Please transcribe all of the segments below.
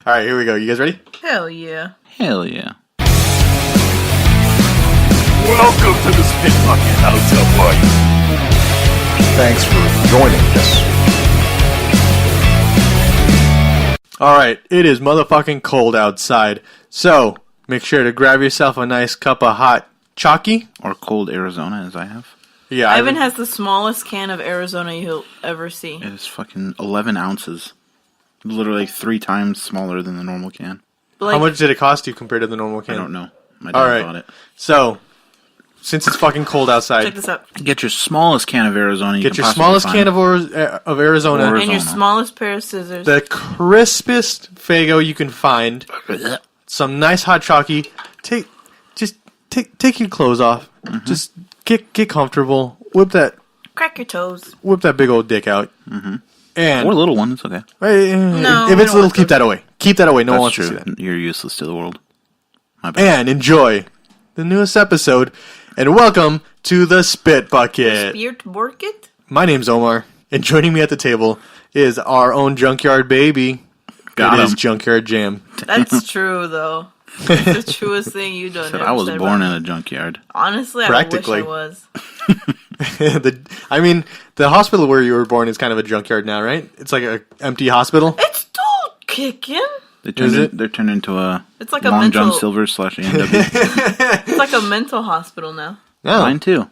Alright, here we go. You guys ready? Hell yeah. Hell yeah. Welcome to the Spit Bucket Hotel Party. Thanks for joining us. Alright, it is motherfucking cold outside. So, make sure to grab yourself a nice cup of hot chalky. Or cold Arizona, as I have. Yeah, Ivan has the smallest can of Arizona you'll ever see. It is fucking 11 ounces. Literally 3 times smaller than the normal can. Like, How much did it cost you compared to the normal can? I don't know. My dad Alright, bought it. so, since it's fucking cold outside, check this out. Get your smallest can of Arizona. get your smallest can of Arizona. Or- And your Arizona. smallest pair of scissors. The crispest Fago you can find. Some nice hot chalky. Take your clothes off. Mm-hmm. Just get comfortable. Whip that Crack your toes. big old dick out. Mm-hmm. And Or little one, it's okay. No, if we it's don't little, want keep that away. Keep that away. No one wants That's to see true. that. You're useless to the world. My bad. And enjoy the newest episode. And welcome to the Spit Bucket. Beard Borkit? My name's Omar, and joining me at the table is our own junkyard baby. Got It is him. Junkyard Jam. That's true, though. It's the truest thing you've done. Said ever I was said born in about a me. junkyard. Honestly, Practically. I wish I was. The hospital where you were born is kind of a junkyard now, right? It's like an empty hospital. It's still kicking. They're turned into a It's like a Long mental. John Silver / A&W. It's like a mental hospital now. No. Mine too.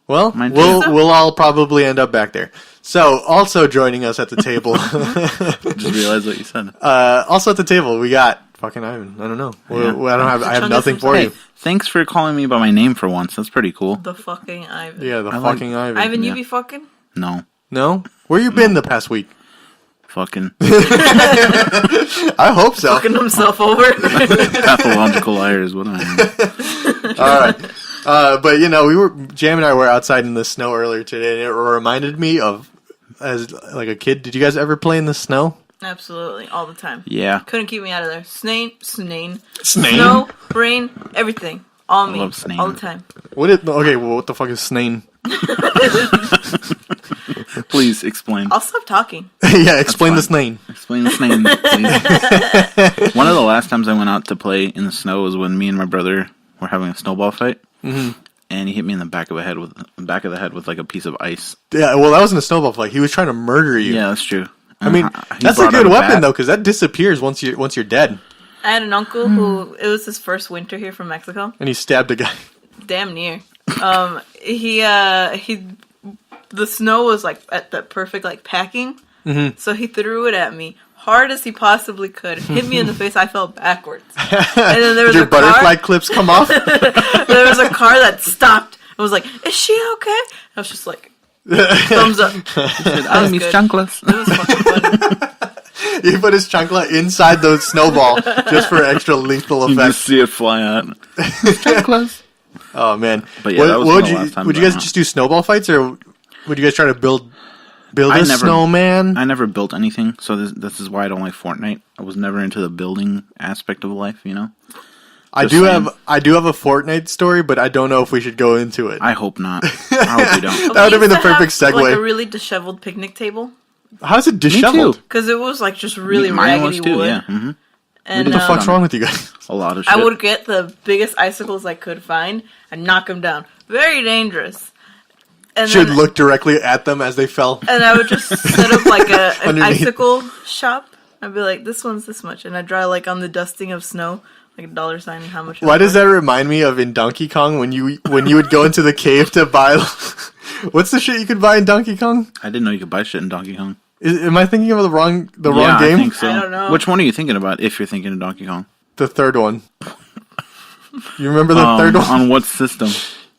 Well, Mine too. we'll all probably end up back there. So, also joining us at the table, Just realized what you said. also at the table, we got fucking Ivan. I don't know. Yeah. I have nothing for Hey, you. thanks for calling me by my name for once. That's pretty cool. The fucking Ivan. Yeah, the I like- fucking Ivan. Ivan, you Yeah. be fucking? No. No? Where you been the past week? Fucking I hope so. Fucking himself over. pathological liar is what I am. All right. But Jam and I were outside in the snow earlier today, and it reminded me of as like a kid. Did you guys ever play in the snow? Absolutely, all the time. Yeah. Couldn't keep me out of there. Snane, Snane? snow, rain, everything. All me. love Snane. All the time. What the fuck is Snane? Please explain. I'll stop talking. Yeah, explain the fine. Snane. Explain this name, please. One of the last times I went out to play in the snow was when me and my brother were having a snowball fight, and he hit me in the back of the head with like a piece of ice. Yeah, well, that wasn't a snowball fight. He was trying to murder you. Yeah, that's true. I mean, He that's a brought out good weapon bat. though, because that disappears once you're dead. I had an uncle who, it was his first winter here from Mexico. And he stabbed a guy. Damn near. The snow was like at the perfect like packing. So he threw it at me hard as he possibly could. Hit me in the face. I fell backwards. And then there was Did your a car. butterfly clips come off? There was a car that stopped. I was like, "Is she okay?" I was just like, thumbs up. I was miss good. chanclas. It was fucking funny. He put his chancla inside the snowball just for extra lethal You just effect. see it fly out. Chanclas. Oh man! But yeah, that was would the you last time would you I guys went. just do snowball fights, or would you guys try to build I a never- snowman? I never built anything, so this is why I don't like Fortnite. I was never into the building aspect of life, you know? I Just do saying. have a Fortnite story, but I don't know if we should go into it. I hope not. I hope we don't. That would have been the We used to perfect segue. Like a really disheveled picnic table. How's it Me disheveled? too. Because it was like just really Mine raggedy was too, wood. yeah. Mm-hmm. And What the fuck's wrong with you guys? A lot of shit. I would get the biggest icicles I could find and knock them down. Very dangerous. And Should then, look directly at them as they fell. and I would just set up like an Underneath. icicle shop. I'd be like, this one's this much. And I'd draw like on the dusting of snow, like a dollar sign and how much. it Why was does worth. that remind me of in Donkey Kong when you would go into the cave to buy? What's the shit you could buy in Donkey Kong? I didn't know you could buy shit in Donkey Kong. Am I thinking of the wrong Yeah, game? I think so. I don't know. Which one are you thinking about if you're thinking of Donkey Kong? The third one. You remember the third one? On what system?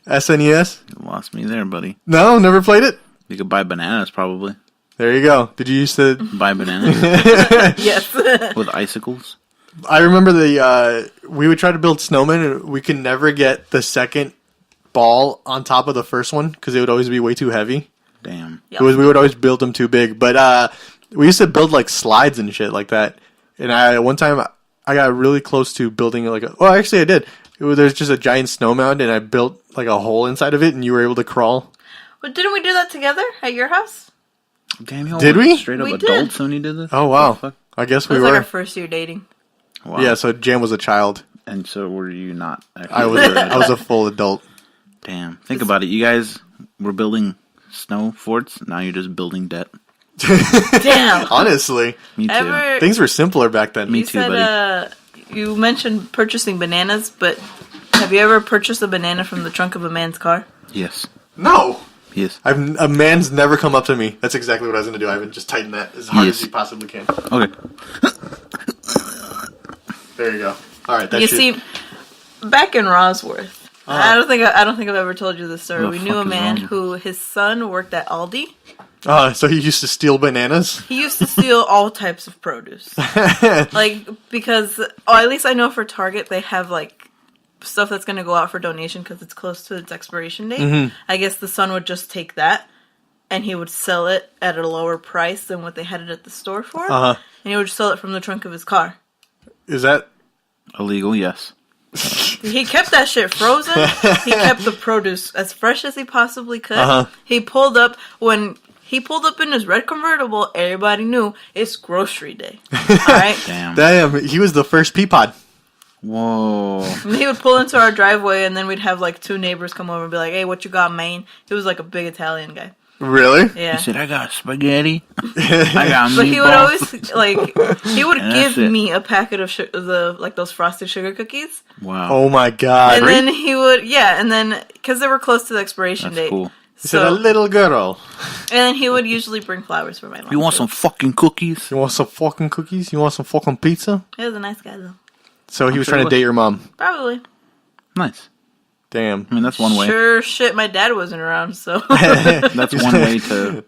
SNES? You lost me there, buddy. No, never played it. You could buy bananas, probably. There you go. Did you used to? Buy bananas Yes. with icicles. I remember we would try to build snowmen, and we could never get the second ball on top of the first one because it would always be way too heavy. Damn. Yep. We would always build them too big. But we used to build like slides and shit like that. And one time I got really close to building actually I did. There's just a giant snow mound, and I built like a hole inside of it, and you were able to crawl. But didn't we do that together at your house? Damn, y'all Did were we? straight up We adults did. when you did this? Oh wow! What the fuck? I guess It we was were. like our first year dating. Wow. Yeah, so Jan was a child. And so were you not? Actually? I was a full adult. Damn. Think about it. You guys were building snow forts. Now you're just building debt. Damn. Honestly, Me too. things were simpler back then. Me You too, said, buddy. you mentioned purchasing bananas, but have you ever purchased a banana from the trunk of a man's car? Yes. No. Yes. A man's never come up to me. That's exactly what I was going to do. I would just tighten that as hard as you possibly can. Okay. There you go. All right. That You shit. see, back in Rosworth, I don't think I've ever told you this story. What the We knew a fuck is man wrong? who his son worked at Aldi. So he used to steal bananas? He used to steal all types of produce, because at least I know for Target they have stuff that's going to go out for donation because it's close to its expiration date. Mm-hmm. I guess the son would just take that and he would sell it at a lower price than what they had it at the store for, and he would sell it from the trunk of his car. Is that... Illegal, yes. He kept that shit frozen. He kept the produce as fresh as he possibly could. He pulled up in his red convertible. Everybody knew it's grocery day. All right. Damn. He was the first Peapod. Whoa. And he would pull into our driveway, and then we'd have two neighbors come over and be like, "Hey, what you got, man?" He was like a big Italian guy. Really? Yeah. He said, I got spaghetti. I got meatballs. But he would always he would And give that's it. me a packet of those frosted sugar cookies, Wow. Oh my god. and then he would because they were close to the expiration That's date. cool. He said, a little girl. And then he would usually bring flowers for my mom. You want some fucking cookies? You want some fucking cookies? You want some fucking pizza? He was a nice guy though. So he was sure trying he to was. date your mom. Probably. Nice. Damn. I mean, that's one way. Sure shit, my dad wasn't around, so. That's one way to,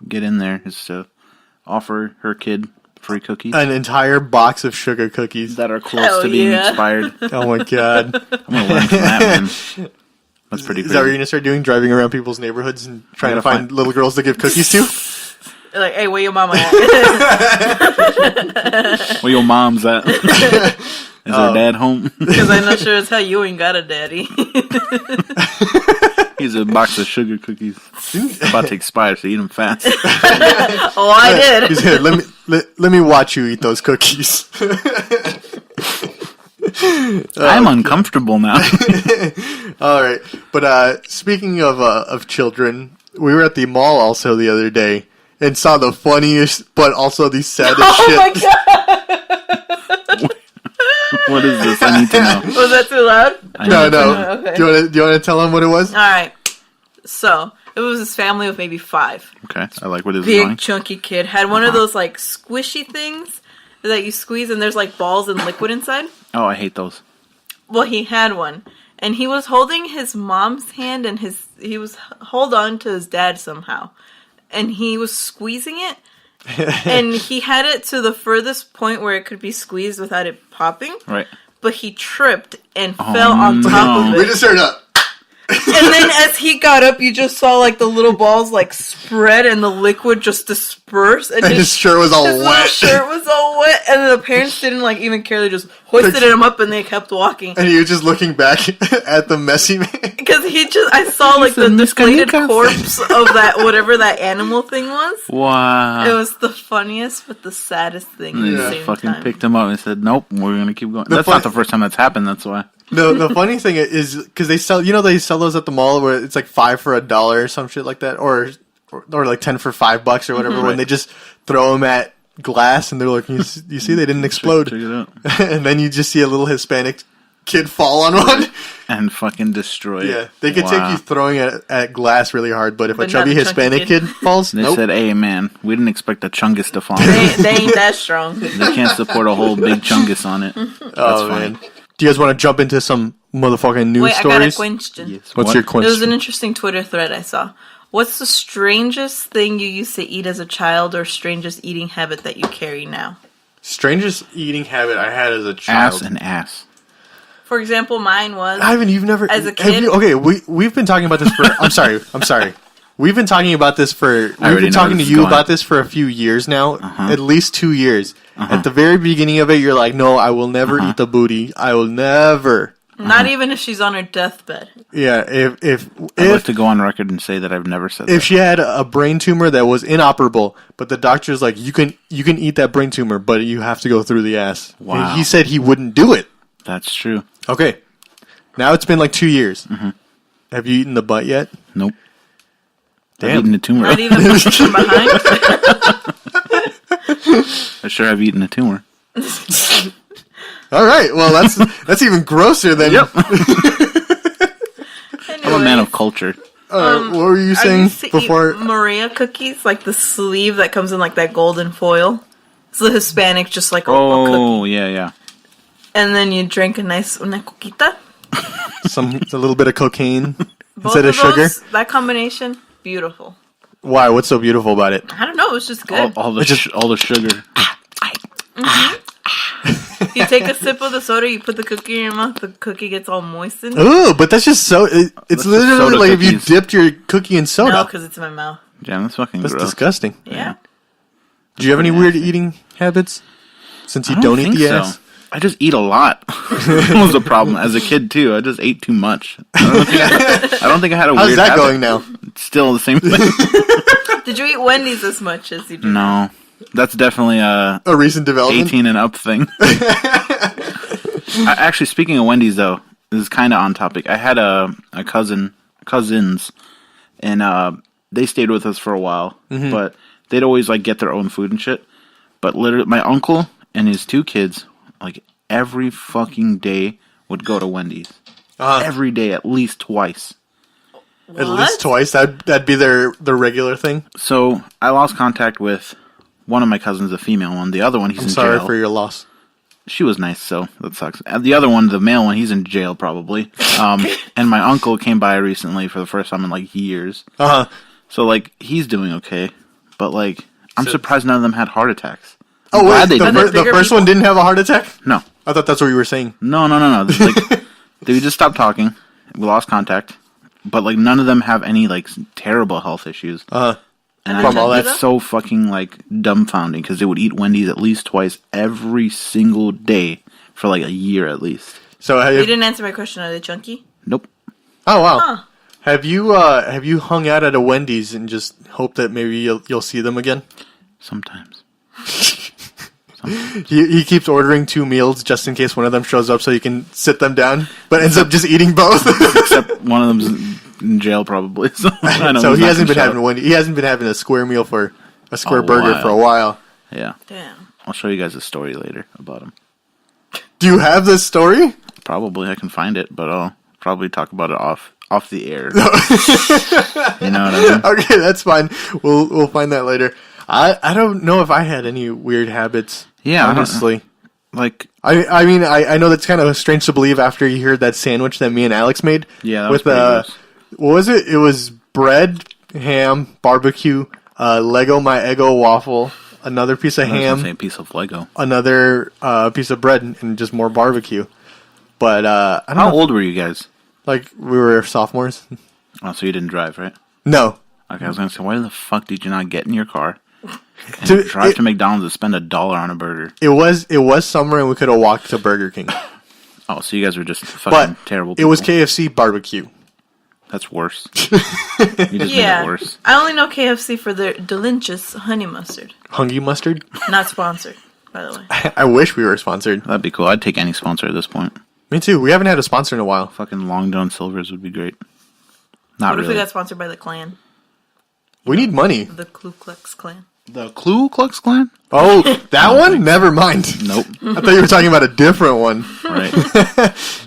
get in there is to offer her kid free cookies An entire box of sugar cookies. that are close Hell to being yeah. expired. Oh my god. I'm gonna learn from that, man. That's pretty Is that what you're crazy. going to start doing? Driving around people's neighborhoods and trying to gotta find little girls to give cookies to? Like, hey, where your mama at? Where your mom's at? Is her dad home? Because I'm not sure as hell you ain't got a daddy. He's a box of sugar cookies. About to expire, so eat them fast. Oh, I did. He's here. Let me watch you eat those cookies. I'm uncomfortable now. All right. But speaking of children, we were at the mall also the other day and saw the funniest but also the saddest Oh shit. my god! What is this? I need to know. Was that too loud? No. Okay. Do you want to tell him what it was? Alright. So, it was this family of maybe 5. Okay, I like what is Big, going. chunky kid. Had one of those, squishy things that you squeeze and there's, balls and liquid inside. Oh, I hate those. Well, he had one. And he was holding his mom's hand and he was hold on to his dad somehow. And he was squeezing it. And he had it to the furthest point where it could be squeezed without it popping. Right. But he tripped and fell on top of We it. just heard up. And then as he got up, you just saw the little balls spread and the liquid just disperse. And His shirt was all his little wet. shirt was all wet. And the parents didn't even care. They just hoisted him up and they kept walking. And he was just looking back at the messy man. Because I saw the deflated corpse of that, whatever that animal thing was. Wow. It was the funniest but the saddest thing And at they the just same fucking time. picked him up and said, nope, we're going to keep going. That's not the first time that's happened, that's why. No, the funny thing is because they sell those at the mall where it's $5 for $1 or some shit like that, or 10 for $5 or whatever. When they just throw them at glass and they're like, you see, they didn't explode, Check it out. and then you just see a little Hispanic kid fall on one. And fucking destroy it. Yeah, they could take you throwing at glass really hard, but if But a not chubby a chunky Hispanic kid. kid falls, They nope. said, hey, man, we didn't expect a chungus to fall. They ain't that strong. They can't support a whole big chungus on it. That's Oh funny. man, do you guys want to jump into some motherfucking news Wait, I got a stories? question. Yes. What's What? your There was question? an interesting Twitter thread I saw. What's the strangest thing you used to eat as a child or strangest eating habit that you carry now? Strangest eating habit I had as a Ass child. and ass. For example, mine was... Ivan, you've never As a have kid? you- okay, we've been talking about this for. I'm sorry. We've been talking about this for. We've already been know talking where to this is you going. about this for a few years now, at least 2 years. At the very beginning of it, you're like, "No, I will never eat the booty. I will never Not even if she's on her deathbed. Yeah, if I'd like to go on record and say that I've never said that. if she had a brain tumor that was inoperable, but the doctor's like, you can eat that brain tumor, but you have to go through the ass. Wow. And he said he wouldn't do it. That's true. Okay, now it's been like 2 years. Mm-hmm. Have you eaten the butt yet? Nope. Damn. I've eaten a tumor. Not even from behind. I sure have eaten a tumor. All right, well that's even grosser than. Yep. Anyways, I'm a man of culture. What were you I saying used to before? eat Maria cookies, like the sleeve that comes in like that golden foil. It's the Hispanic, just like a cookie. Oh, yeah. And then you drink a nice una coquita. A little bit of cocaine Both instead of sugar. those, that combination, beautiful. Why? What's so beautiful about it? I don't know, it was just good. All the sugar. You take a sip of the soda, you put the cookie in your mouth, the cookie gets all moistened. Ooh, but that's just so. It's just literally soda like if you cookies. dipped your cookie in soda. No, because it's in my mouth. Damn, that's fucking That's gross. disgusting. Yeah. Do you have any weird eating habits? Since you I don't eat think the so. ass? I just eat a lot. That was a problem. As a kid, too, I just ate too much. I don't think I had a How's weird that habit. going now? It's still the same thing. Did you eat Wendy's as much as you do? No. That's definitely a A recent development? 18 and up thing. Actually, speaking of Wendy's, though, this is kind of on topic. I had a cousins, and they stayed with us for a while, but they'd always like get their own food and shit. But literally, my uncle and his 2 kids, like every fucking day, would go to Wendy's. Every day, at least twice. At least twice? That'd be their regular thing? So I lost contact with one of my cousins, a female one. The other one, he's in Sorry jail. for your loss. She was nice, so that sucks. The other one, the male one, he's in jail probably. And my uncle came by recently for the first time in like years. Uh-huh. So like he's doing okay, but like I'm surprised none of them had heart attacks. Oh, glad wait, they did. the first one didn't have a heart attack? No, I thought that's what you were saying. no. Like they just stopped talking. We lost contact, but like none of them have any like terrible health issues. Uh-huh. And From all that? it's so fucking like dumbfounding because they would eat Wendy's at least twice every single day for like a year at least. So You didn't answer my question. Are they chunky? Nope. Oh, wow. Huh. Have you hung out at a Wendy's and just hope that maybe you'll see them again? Sometimes. He keeps ordering 2 meals just in case one of them shows up so you can sit them down, but ends up just eating both. Except one of them's in jail probably. So, I know So he's he not hasn't gonna been show having up. He hasn't been having a square meal for a square A burger while. for a while. Yeah. Damn. I'll show you guys a story later about him. Do you have this story? Probably I can find it, but I'll probably talk about it off the air. You know what I mean? Okay, that's fine. We'll find that later. I don't know if I had any weird habits. Yeah, honestly. Like, I mean I know that's kind of strange to believe after you heard that sandwich that me and Alex made. yeah, that was with pretty gross. what was it? It was bread, ham, barbecue, Lego my Eggo waffle, another piece of I was gonna say ham, a piece of Lego. another piece of bread, and just more barbecue. But I don't How know. old were you guys? Like we were sophomores. Oh, so you didn't drive, right? No. Okay, I was gonna say, why the fuck did you not get in your car and Dude, drive to McDonald's and spend $1 on a burger? It was summer and we could have walked to Burger King. Oh, so you guys were just fucking But terrible it people. was KFC barbecue. That's worse. You just made Yeah. it worse. I only know KFC for their delicious honey mustard. Hungy mustard. Not sponsored, by the way. I wish we were sponsored. That'd be cool. I'd take any sponsor at this point. Me too. We haven't had a sponsor in a while. Fucking Long John Silver's would be great. Not What if we really. got sponsored by the Klan? We need money. The Ku Klux Klan. The Ku Klux Klan? Oh, that one? Never mind. Nope. I thought you were talking about a different one. Right.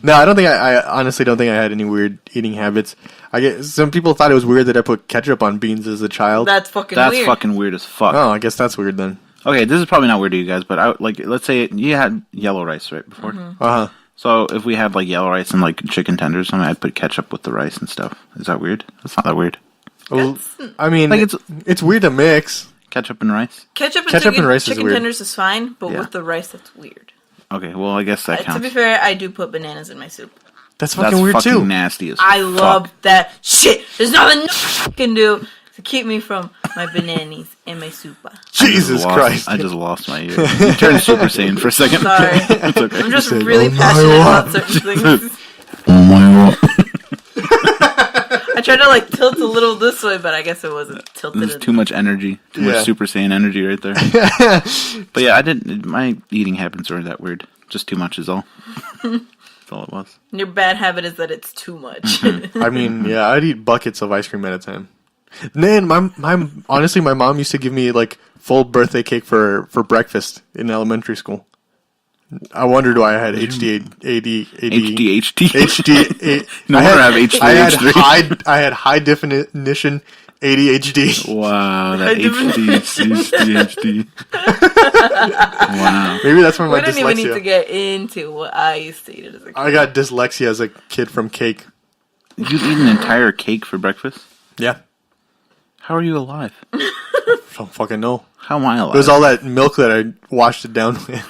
No, I don't think I honestly don't think I had any weird eating habits. I guess some people thought it was weird that I put ketchup on beans as a child. That's fucking That's weird. fucking weird as fuck. Oh, I guess that's weird then. Okay, this is probably not weird to you guys, but let's say you had yellow rice right before. Uh-huh. So if we had like yellow rice and like chicken tenders, I'd put ketchup with the rice and stuff. Is that weird? That's not that weird. Well, I mean, Like, it's weird to mix. Ketchup and rice. Ketchup and Ketchup chicken, and rice is chicken weird. tenders is fine, but Yeah. with the rice, that's weird. Okay, well I guess that To counts. be fair, I do put bananas in my soup. That's That's fucking weird fucking too. nasty as I fuck. love that shit. There's nothing I can do to keep me from my bananas and my soup. Jesus Christ. I just lost my ear. You turned Super Saiyan for a second. Sorry. It's okay. I'm just said, really "Oh my passionate God." about certain things. Oh my god. I tried to like tilt a little this way, but I guess it wasn't tilted. There's too much energy. Too much Super Saiyan energy right there. But yeah, my eating habits are that weird. Just too much is all. That's all it was. Your bad habit is that it's too much. I mean, yeah, I'd eat buckets of ice cream at a time. Man, honestly, my mom used to give me like full birthday cake for breakfast in elementary school. I wondered why I had ADHD. No wonder I have HDH3. I had high definition ADHD. Wow, that ADHD. Wow. Maybe that's where my we didn't dyslexia. even need to get into what I used to eat as a kid. I got dyslexia as a kid from cake. You'd eat an entire cake for breakfast? Yeah. How are you alive? Don't fucking know. How am I alive? It was all that milk that I washed it down with.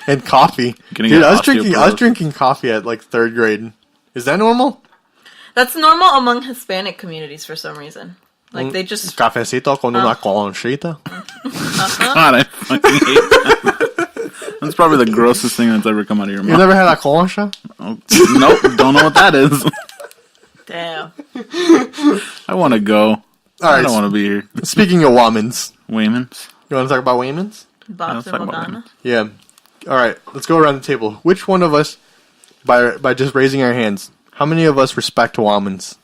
And coffee. Dude, I was drinking coffee at like 3rd grade. Is that normal? That's normal among Hispanic communities for some reason. Like they just Cafecito con una conchita. God, I fucking hate that. That's probably the grossest thing that's ever come out of your mouth. You never had a concha? Oh, nope, don't know what that is. damn. I want to go. I don't want to be here. Speaking of Womans. Waymans? You want to talk about Waymans? Bob's and Madonna. Yeah. All right, let's go around the table. Which one of us, by just raising our hands, how many of us respect Womans?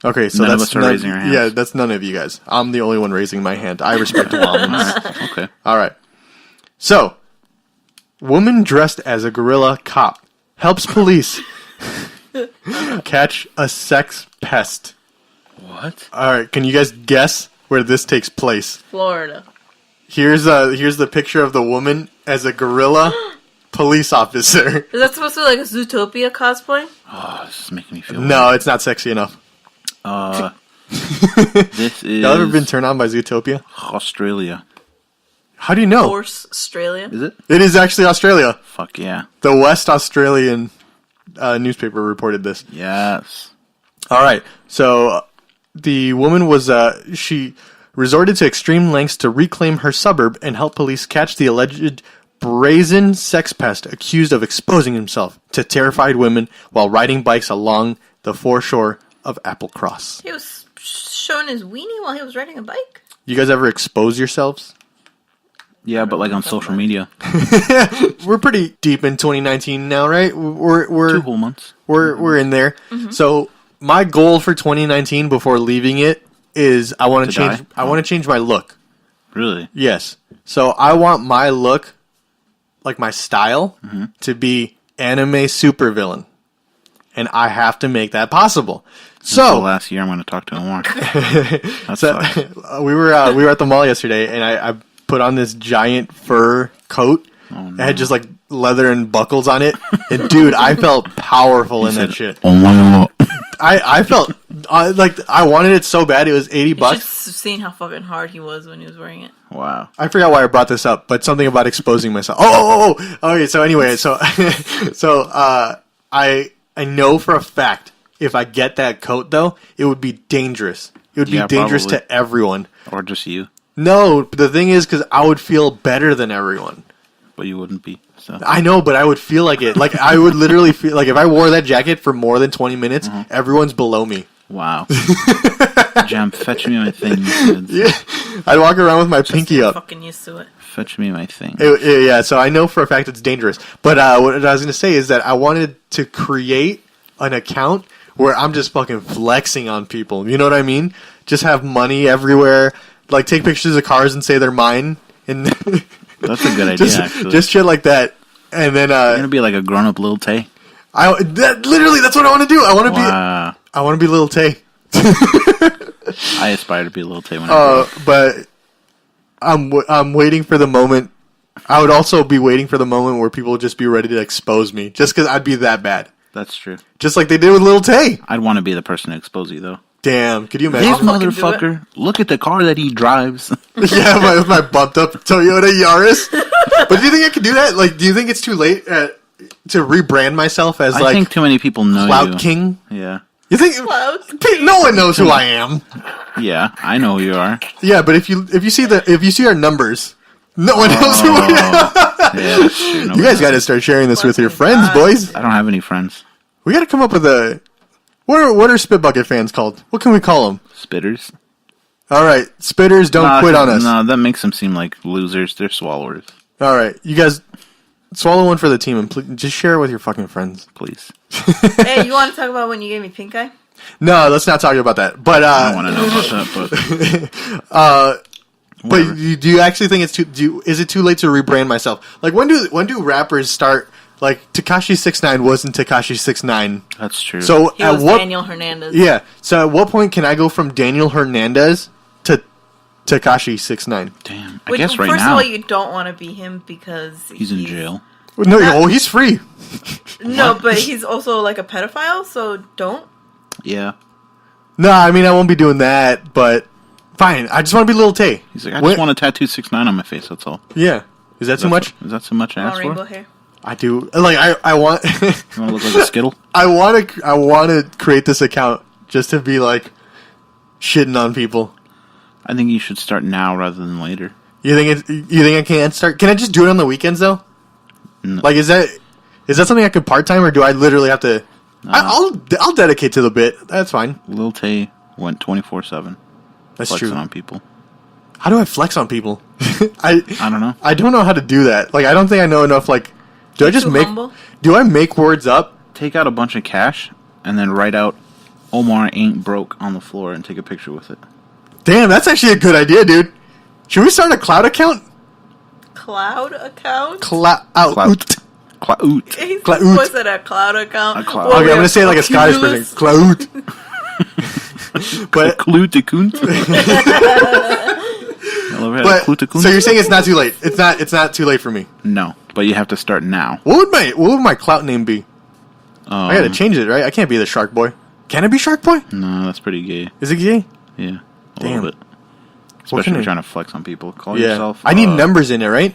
Okay, so none that's of us are raising our hands. Yeah, that's none of you guys. I'm the only one raising my hand. I respect Womans. Okay. All right. So, woman dressed as a gorilla cop helps police catch a sex pest. What? All right, can you guys guess where this takes place? Florida. Here's the picture of the woman as a gorilla police officer. Is that supposed to be like a Zootopia cosplay? Oh, this is making me feel No, it's not sexy enough. This is... Y'all ever been turned on by Zootopia? Australia. How do you know? Horse Australia. Is it? It is actually Australia. Fuck yeah. The West Australian newspaper reported this. Yes. All right, so the woman was she resorted to extreme lengths to reclaim her suburb and help police catch the alleged brazen sex pest accused of exposing himself to terrified women while riding bikes along the foreshore of Applecross. He was showing his weenie while he was riding a bike? You guys ever expose yourselves? Yeah, but like on social media. We're pretty deep in 2019 now, right? We're 2 whole months. We're in there. Mm-hmm. So my goal for 2019 before leaving it is I want to change. I want to change my look. Really? Yes. So I want my look, like my style, to be anime supervillain, and I have to make that possible. So last year, I'm going to talk to Omar. We were at the mall yesterday, and I put on this giant fur coat. Oh, no. It had just like leather and buckles on it, and dude, I felt powerful in that shit. Oh my god! I felt like I wanted it so bad. It was $80. You should have seen how fucking hard he was when he was wearing it. Wow. I forgot why I brought this up, but something about exposing myself. Okay. So anyway, so I know for a fact if I get that coat though, it would be dangerous. It would be dangerous probably. to everyone. Or just you. No, the thing is, because I would feel better than everyone. But you wouldn't be. So. I know, but I would feel like it. Like I would literally feel like if I wore that jacket for more than 20 minutes, everyone's below me. Wow. Jam, fetch me my thing. Yeah, I'd walk around with my pinky up. Fucking used to it. Fetch me my thing. Yeah, so I know for a fact it's dangerous. But what I was going to say is that I wanted to create an account where I'm just fucking flexing on people. You know what I mean? Just have money everywhere. Like take pictures of cars and say they're mine. And that's a good idea, actually. Just shit like that. And then you're gonna be like a grown-up Lil Tay. Literally, that's what I want to do. I want to be Lil Tay. I aspire to be Lil Tay when I grow up. But I'm waiting for the moment. I would also be waiting for the moment where people would just be ready to expose me, just because I'd be that bad. That's true. Just like they did with Lil Tay. I'd want to be the person to expose you, though. Damn, could you imagine? This motherfucker, look at the car that he drives. Yeah, with my bumped up Toyota Yaris. But do you think I could do that? Like, do you think it's too late to rebrand myself as I think too many people know Clout you. King? Yeah. You think no one knows who I am? Yeah, I know who you are. Yeah, but if you see our numbers, no one knows who we are. Yeah, that's true. You guys got to start sharing this with your friends, boys. I don't have any friends. We got to come up with a... What are Spit Bucket fans called? What can we call them? Spitters. All right. Spitters, don't quit on us. No, that makes them seem like losers. They're swallowers. All right. You guys, swallow one for the team and just share it with your fucking friends. Please. Hey, you want to talk about when you gave me pink eye? No, let's not talk about that. But I don't want to know about that, but do you actually think it's is it too late to rebrand myself? Like when do rappers start? Like Tekashi 6ix9ine wasn't Tekashi 6ix9ine. That's true. So He was Daniel Hernandez. Yeah. So at what point can I go from Daniel Hernandez to Tekashi 6ix9ine? Damn. I guess right first now. of all, you don't want to be him because he's in jail. No, he's free. No, but he's also like a pedophile, so don't. Yeah. No, I mean I won't be doing that, but fine. I just want to be Lil Tay. He's like, I just want to tattoo 6ix9ine on my face. That's all. Yeah. Is that too much? Is that too much to ask Rainbow for? hair. I do. Like I want. You want to look like a Skittle? I want to create this account just to be like shitting on people. I think you should start now rather than later. You think I can't start? Can I just do it on the weekends though? No. Like is that something I could part time or do I literally have to? I'll dedicate to the bit. That's fine. Lil Tay went 24/7. That's flexing true. on people. How do I flex on people? I don't know. I don't know how to do that. Like I don't think I know enough. Like, do I just make? Humble? Do I make words up? Take out a bunch of cash and then write out "Omar ain't broke" on the floor and take a picture with it. Damn, that's actually a good idea, dude. Should we start a cloud account? Cloud account? Clout. Clout. He Clout. was it a cloud account? A cloud. Well, Okay, we I'm gonna have say it like a Scottish Oculus. person. Clout. But Clute de kunt. so you're saying it's not too late? It's not too late for me. No, but you have to start now. What would my clout name be? I gotta change it, right? I can't be the Shark Boy. Can I be Shark Boy? No, that's pretty gay. Is it gay? Yeah, a Damn. little bit. What Especially can if I- you're trying to flex on people. Call Yeah. yourself. I need numbers in it, right?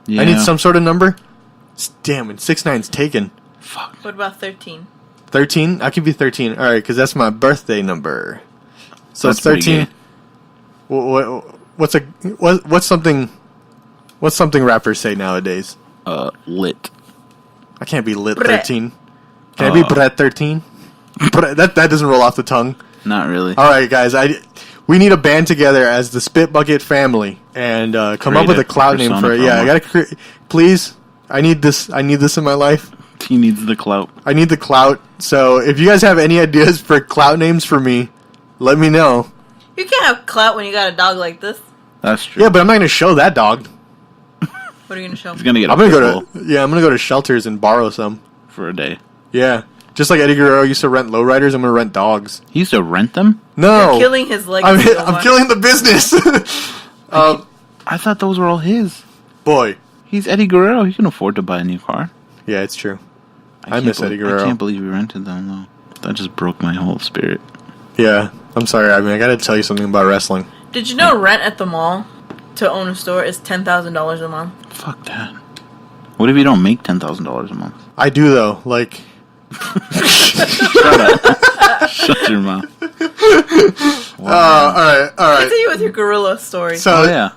Yeah. I need some sort of number. Damn, and 6ix9ine's taken. Fuck. What about 13? 13? I could be 13. All right, because that's my birthday number. So That's it's 13. pretty What's something rappers say nowadays? Lit. I can't be lit Brett. 13. Can I be Brett 13? That doesn't roll off the tongue. Not really. All right, guys. We need a band together as the Spit Bucket family and come up Create with a a cloud name persona for it. for Yeah, I Omar. gotta create. Please, I need this. I need this in my life. He needs the clout. I need the clout. So if you guys have any ideas for clout names for me, let me know. You can't have clout when you got a dog like this. That's true. Yeah, but I'm not gonna show that dog. What are you going to show me? He's gonna get. I'm gonna go to shelters and borrow some. for a day. Yeah, just like Eddie Guerrero used to rent lowriders, I'm gonna rent dogs. He used to rent them. No, You're killing his legacy. I'm killing the business. I thought those were all his. Boy, He's Eddie Guerrero. He can afford to buy a new car. yeah, it's true. I can't miss Eddie Guerrero. I can't believe we rented them though. That just broke my whole spirit. Yeah, I'm sorry. I mean, I gotta tell you something about wrestling. Did you know rent at the mall to own a store is $10,000 a month? Fuck that. What if you don't make $10,000 a month? I do though. Like, Shut up. Shut your mouth. all right. Continue with your gorilla story. So, Oh yeah,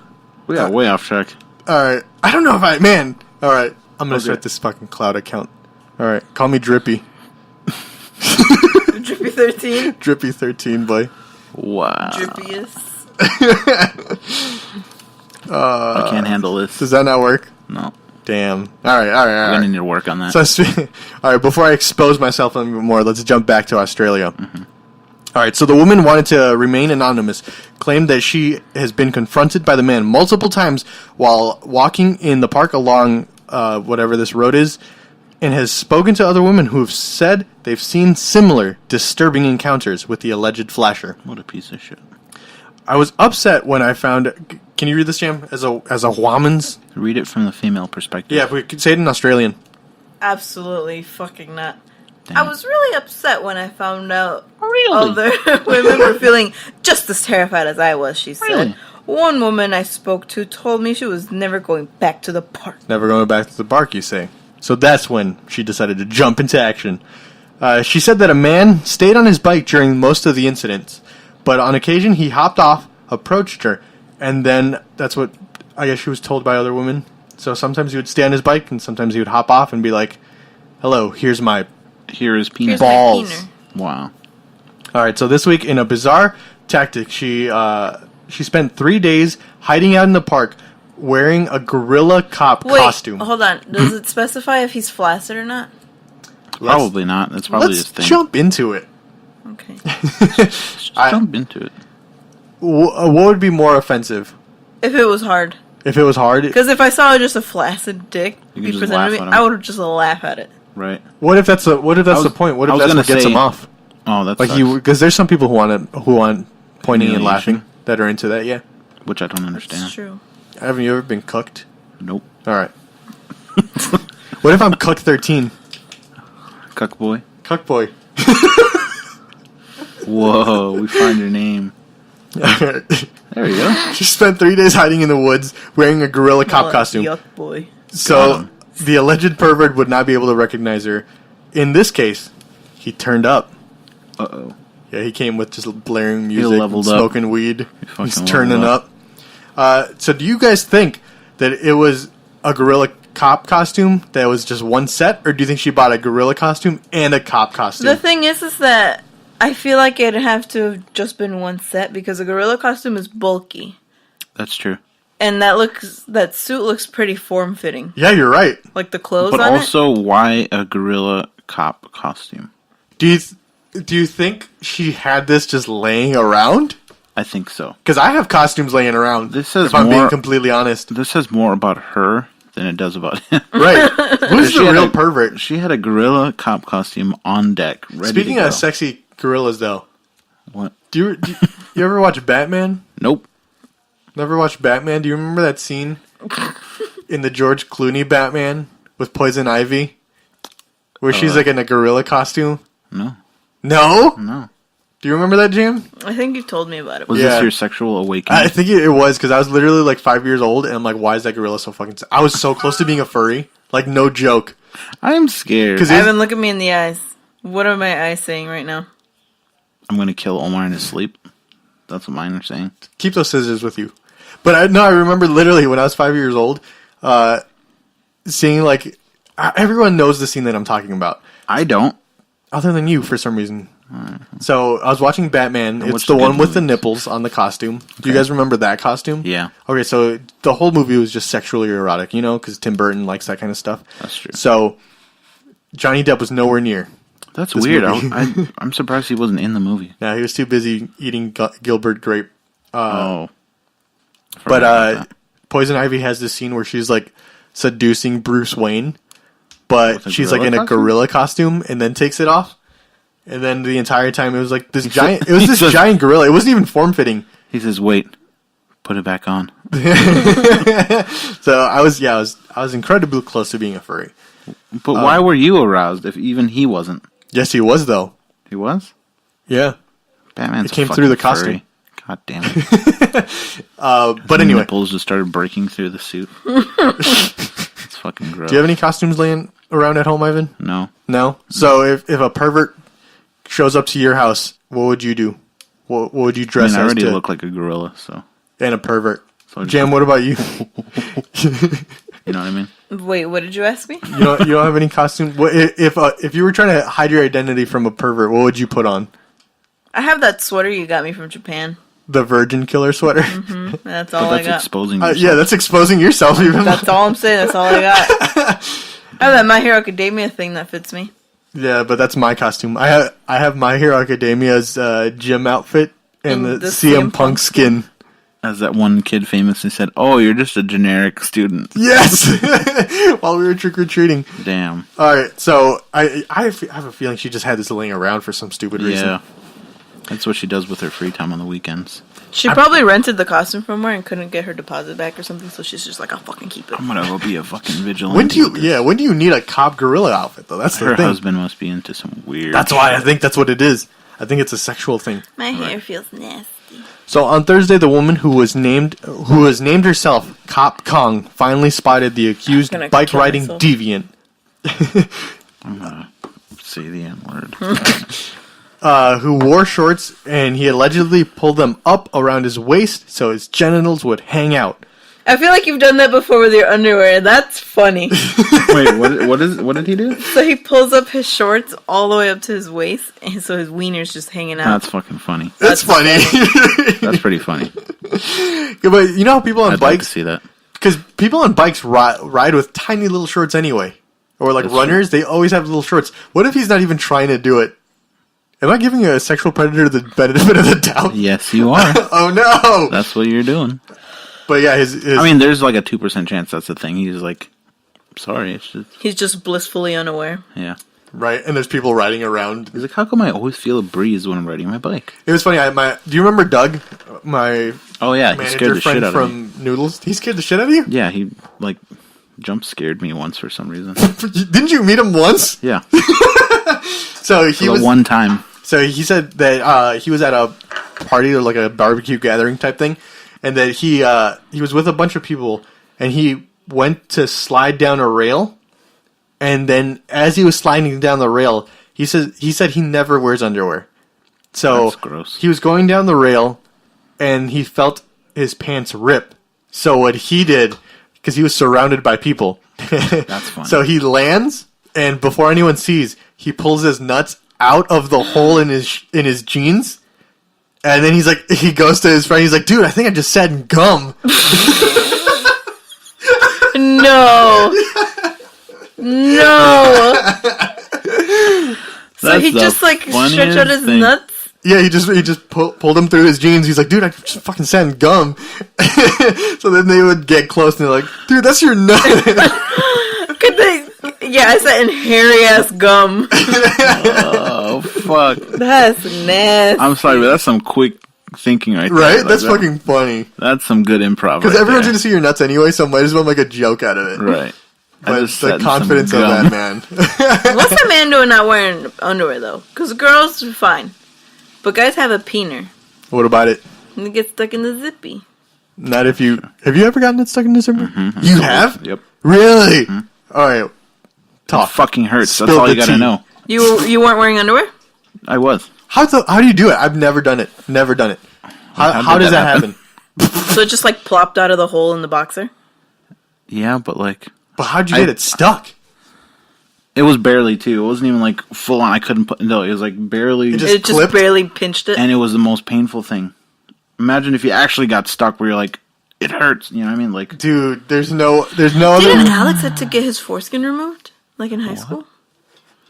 we got way off track. all right. I don't know if all right. I'm gonna Okay. start this fucking cloud account. All right, call me Drippy. Drippy 13. Drippy 13, boy. Wow. Drippiest. I can't handle this. Does that not work? No. Damn. All right. I'm gonna need to work on that. So, all right. Before I expose myself a little bit more, let's jump back to Australia. Mm-hmm. All right. So the woman wanted to remain anonymous, claimed that she has been confronted by the man multiple times while walking in the park along whatever this road is, and has spoken to other women who have said they've seen similar disturbing encounters with the alleged flasher. What a piece of shit. I was upset when I found. Can you read this, Jam? As a woman's? Read it from the female perspective. Yeah, if we could say it in Australian. Absolutely fucking not. Damn. I was really upset when I found out Really? other women were feeling just as terrified as I was, she said. Really? One woman I spoke to told me she was never going back to the park. Never going back to the park, you say. So that's when she decided to jump into action. She said that a man stayed on his bike during most of the incidents, but on occasion he hopped off, approached her, and then that's what I guess she was told by other women. So sometimes he would stay on his bike, and sometimes he would hop off and be like, "Hello, here's my Here is peanut. Here's my Balls. peener. Wow. All right, so this week in a bizarre tactic, she spent 3 days hiding out in the park wearing a gorilla cop Wait, costume. hold on. Does it specify if he's flaccid or not? Probably not. That's probably Let's his thing. jump into it. Okay. Just jump into it. What would be more offensive If it was hard. if it was hard? Because if I saw just a flaccid dick You be could just presented laugh to me, at him. I would just laugh at it. Right. What if that's the point? What I if was that's gonna what gets say- him off? Oh, that's Like because there's some people who want pointing and Humiliation. laughing that are into that. Yeah. which I don't understand. That's true. Haven't you ever been cooked? Nope. All right. What if I'm cook 13? Cuck boy. Cook boy. Whoa, we find your name. There you go. She spent 3 days hiding in the woods wearing a gorilla cop Oh, costume. Yuck boy. Got So him. the alleged pervert would not be able to recognize her. In this case, he turned up. Uh-oh. Yeah, he came with just blaring music, leveled up. smoking weed. fucking He's turning leveled up. So do you guys think that it was a gorilla cop costume that was just one set, or do you think she bought a gorilla costume and a cop costume? The thing is that I feel like it'd have to have just been one set because a gorilla costume is bulky. That's true. And that suit looks pretty form-fitting. Yeah, you're right. Like the clothes But on also, why a gorilla cop costume? Do you think she had this just laying around? I think so. Because I have costumes laying around. This says if I'm being more- completely honest. This says more about her than it does about him. Right. Who's She the had real a- pervert? She had a gorilla cop costume on deck, ready Speaking to go. of sexy gorillas, though, What? do you ever watch Batman? Nope. Never watched Batman? Do you remember that scene in the George Clooney Batman with Poison Ivy? Where she's like in a gorilla costume? No. No? No. Do you remember that, Jim? it. I think you told me about it. Was Yeah. this your sexual awakening? I think it was because I was literally like 5 years old and I'm like, why is that gorilla so fucking... I was so close to being a furry. Like, no joke. I'm scared. 'Cause Evan, look at me in the eyes. What are my eyes saying right now? I'm going to kill Omar in his sleep. That's what mine are saying. Keep those scissors with you. But I remember literally when I was 5 years old, seeing like... Everyone knows the scene that I'm talking about. I don't. Other than you, for some reason. So, I was watching Batman. It's watch the the one good with the movies. nipples on the costume. Do you guys remember that costume? Yeah. Okay, so the whole movie was just sexually erotic, you know, because Tim Burton likes that kind of stuff. That's true. So, Johnny Depp was nowhere near. That's This weird. movie. I'm surprised he wasn't in the movie. Now, he was too busy eating Gilbert grape. Oh. But Forgot about that. Poison Ivy has this scene where she's like seducing Bruce Wayne, but With a she's like gorilla in a costume? gorilla costume and then takes it off. And then the entire time it was like this He giant. said- It was he this said- giant gorilla. It wasn't even form fitting. He says, wait, put it back on. So I was incredibly close to being a furry. But why were you aroused if even he wasn't? Yes, he was though. He was? Yeah. Batman's It came a through the fucking costume. furry. God damn it. But anyway, Nipples just started breaking through the suit. It's fucking gross. do you have any costumes laying around at home, Ivan? No. No. So if a pervert shows up to your house, what would you do? What would you I dress mean, I as already to? look like a gorilla, so. And a pervert. So I just- Jam, what about you? You know what I mean? Wait, what did you ask me? You don't have any costume? If you were trying to hide your identity from a pervert, what would you put on? I have that sweater you got me from Japan. The Virgin Killer sweater? That's But all I that's got. exposing yourself. Yeah, that's exposing yourself even. That's all I'm saying. That's all I got. I have that My Hero Academia thing that fits me. Yeah, but that's my costume. I have My Hero Academia's gym outfit and And the the CM CM Punk skin. As that one kid famously said, oh, you're just a generic student. Yes! While we were trick-or-treating. Damn. Alright, so I have a feeling she just had this laying around for some stupid reason. Yeah. That's what she does with her free time on the weekends. She probably rented the costume from her and couldn't get her deposit back or something, so she's just like, I'll fucking keep it. I'm gonna go be a fucking vigilante. When do you need a cop gorilla outfit though? That's Her the thing. husband must be into some weird. That's why I think that's what it is. I think it's a sexual thing. My hair feels nasty. So on Thursday, the woman who has named herself Cop Kong finally spotted the accused I'm gonna bike kill riding myself. deviant. I'm gonna say the N word. Who wore shorts and he allegedly pulled them up around his waist so his genitals would hang out. I feel like you've done that before with your underwear. That's funny. Wait, what did he do? So he pulls up his shorts all the way up to his waist, and so his wiener's just hanging out. That's fucking funny. That's funny. That's pretty funny. Yeah, but you know how people on I'd like to bikes, see that. because people on bikes ride with tiny little shorts anyway, or like That's runners, they always have little shorts. What if he's not even trying to do it? Am I giving a sexual predator the benefit of the doubt? Yes, you are. Oh no! That's what you're doing. But yeah, his I mean, there's like a 2% chance that's the thing. He's like, sorry, it's just, He's just blissfully unaware. yeah. right, and there's people riding around. He's like, how come I always feel a breeze when I'm riding my bike? It was funny. Do you remember Doug, my Oh yeah, he scared manager the shit friend out of me. from Noodles? He scared the shit out of you? Yeah, he like jump scared me once for some reason. Didn't you meet him once? Yeah, So he the was. one time. So he said that he was at a party or like a barbecue gathering type thing, and that he was with a bunch of people, and he went to slide down a rail, and then as he was sliding down the rail, he said he never wears underwear. So That's gross. he was going down the rail, and he felt his pants rip. So what he did, because he was surrounded by people, That's funny. so he lands, and before anyone sees, he pulls his nuts out of the hole in his jeans, and then he goes to his friend. He's like, "Dude, I think I just sat in gum." No. No. So That's he the just like funniest stretched out his thing. nuts. Yeah, he just pulled him through his jeans. He's like, "Dude, I just fucking sat in gum." So then they would get close, and they're like, "Dude, that's your nut." Could they? Yeah, I said in hairy ass gum. Oh fuck! That's nasty. I'm sorry, but that's some quick thinking right there. Right? Like, That's fucking funny. That's some good improv. Because right everyone's there. gonna see your nuts anyway, so might as well make a joke out of it. Right. I But just the sat in some confidence of gum. that man. What's that man doing not wearing underwear though? Because girls are fine, but guys have a peener What about it? and it gets stuck in the zippy. Not if you have you ever gotten it stuck in the zipper? Mm-hmm. You have? Yep. Really? All right. Talk. It fucking hurts. That's Spill all the you gotta tea. know. You weren't wearing underwear? I was. How do you do it? I've never done it. Never done it. How did does that that happen? So it just like plopped out of the hole in the boxer? Yeah, but like But how'd you get it stuck? it was barely too. It wasn't even like full on. I couldn't put. No, it was like barely. It just It just clipped? barely pinched it. And it was the most painful thing. Imagine if you actually got stuck where you're like, it hurts. You know what I mean? Like, Dude, there's no Didn't other. Alex had to get his foreskin removed? Like in high school?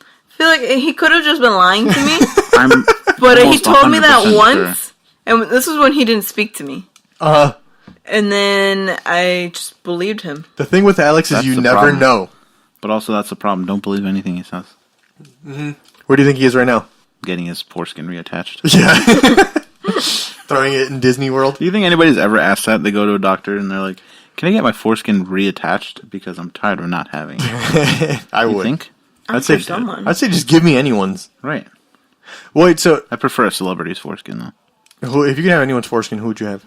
I feel like he could have just been lying to me. I'm. But he almost told me 100% that sure. once. And this was when he didn't speak to me. And then I just believed him. The thing with Alex is That's you the never problem. know. But also, that's the problem. Don't believe anything he says. Where do you think he is right now? Getting his foreskin reattached. Yeah. Throwing it in Disney World. Do you think anybody's ever asked that? They go to a doctor and they're like, "Can I get my foreskin reattached because I'm tired of not having it?" I You would. think? I'd say someone. I'd say just give me anyone's. Right. Wait, so I prefer a celebrity's foreskin though. if you could have anyone's foreskin, who would you have?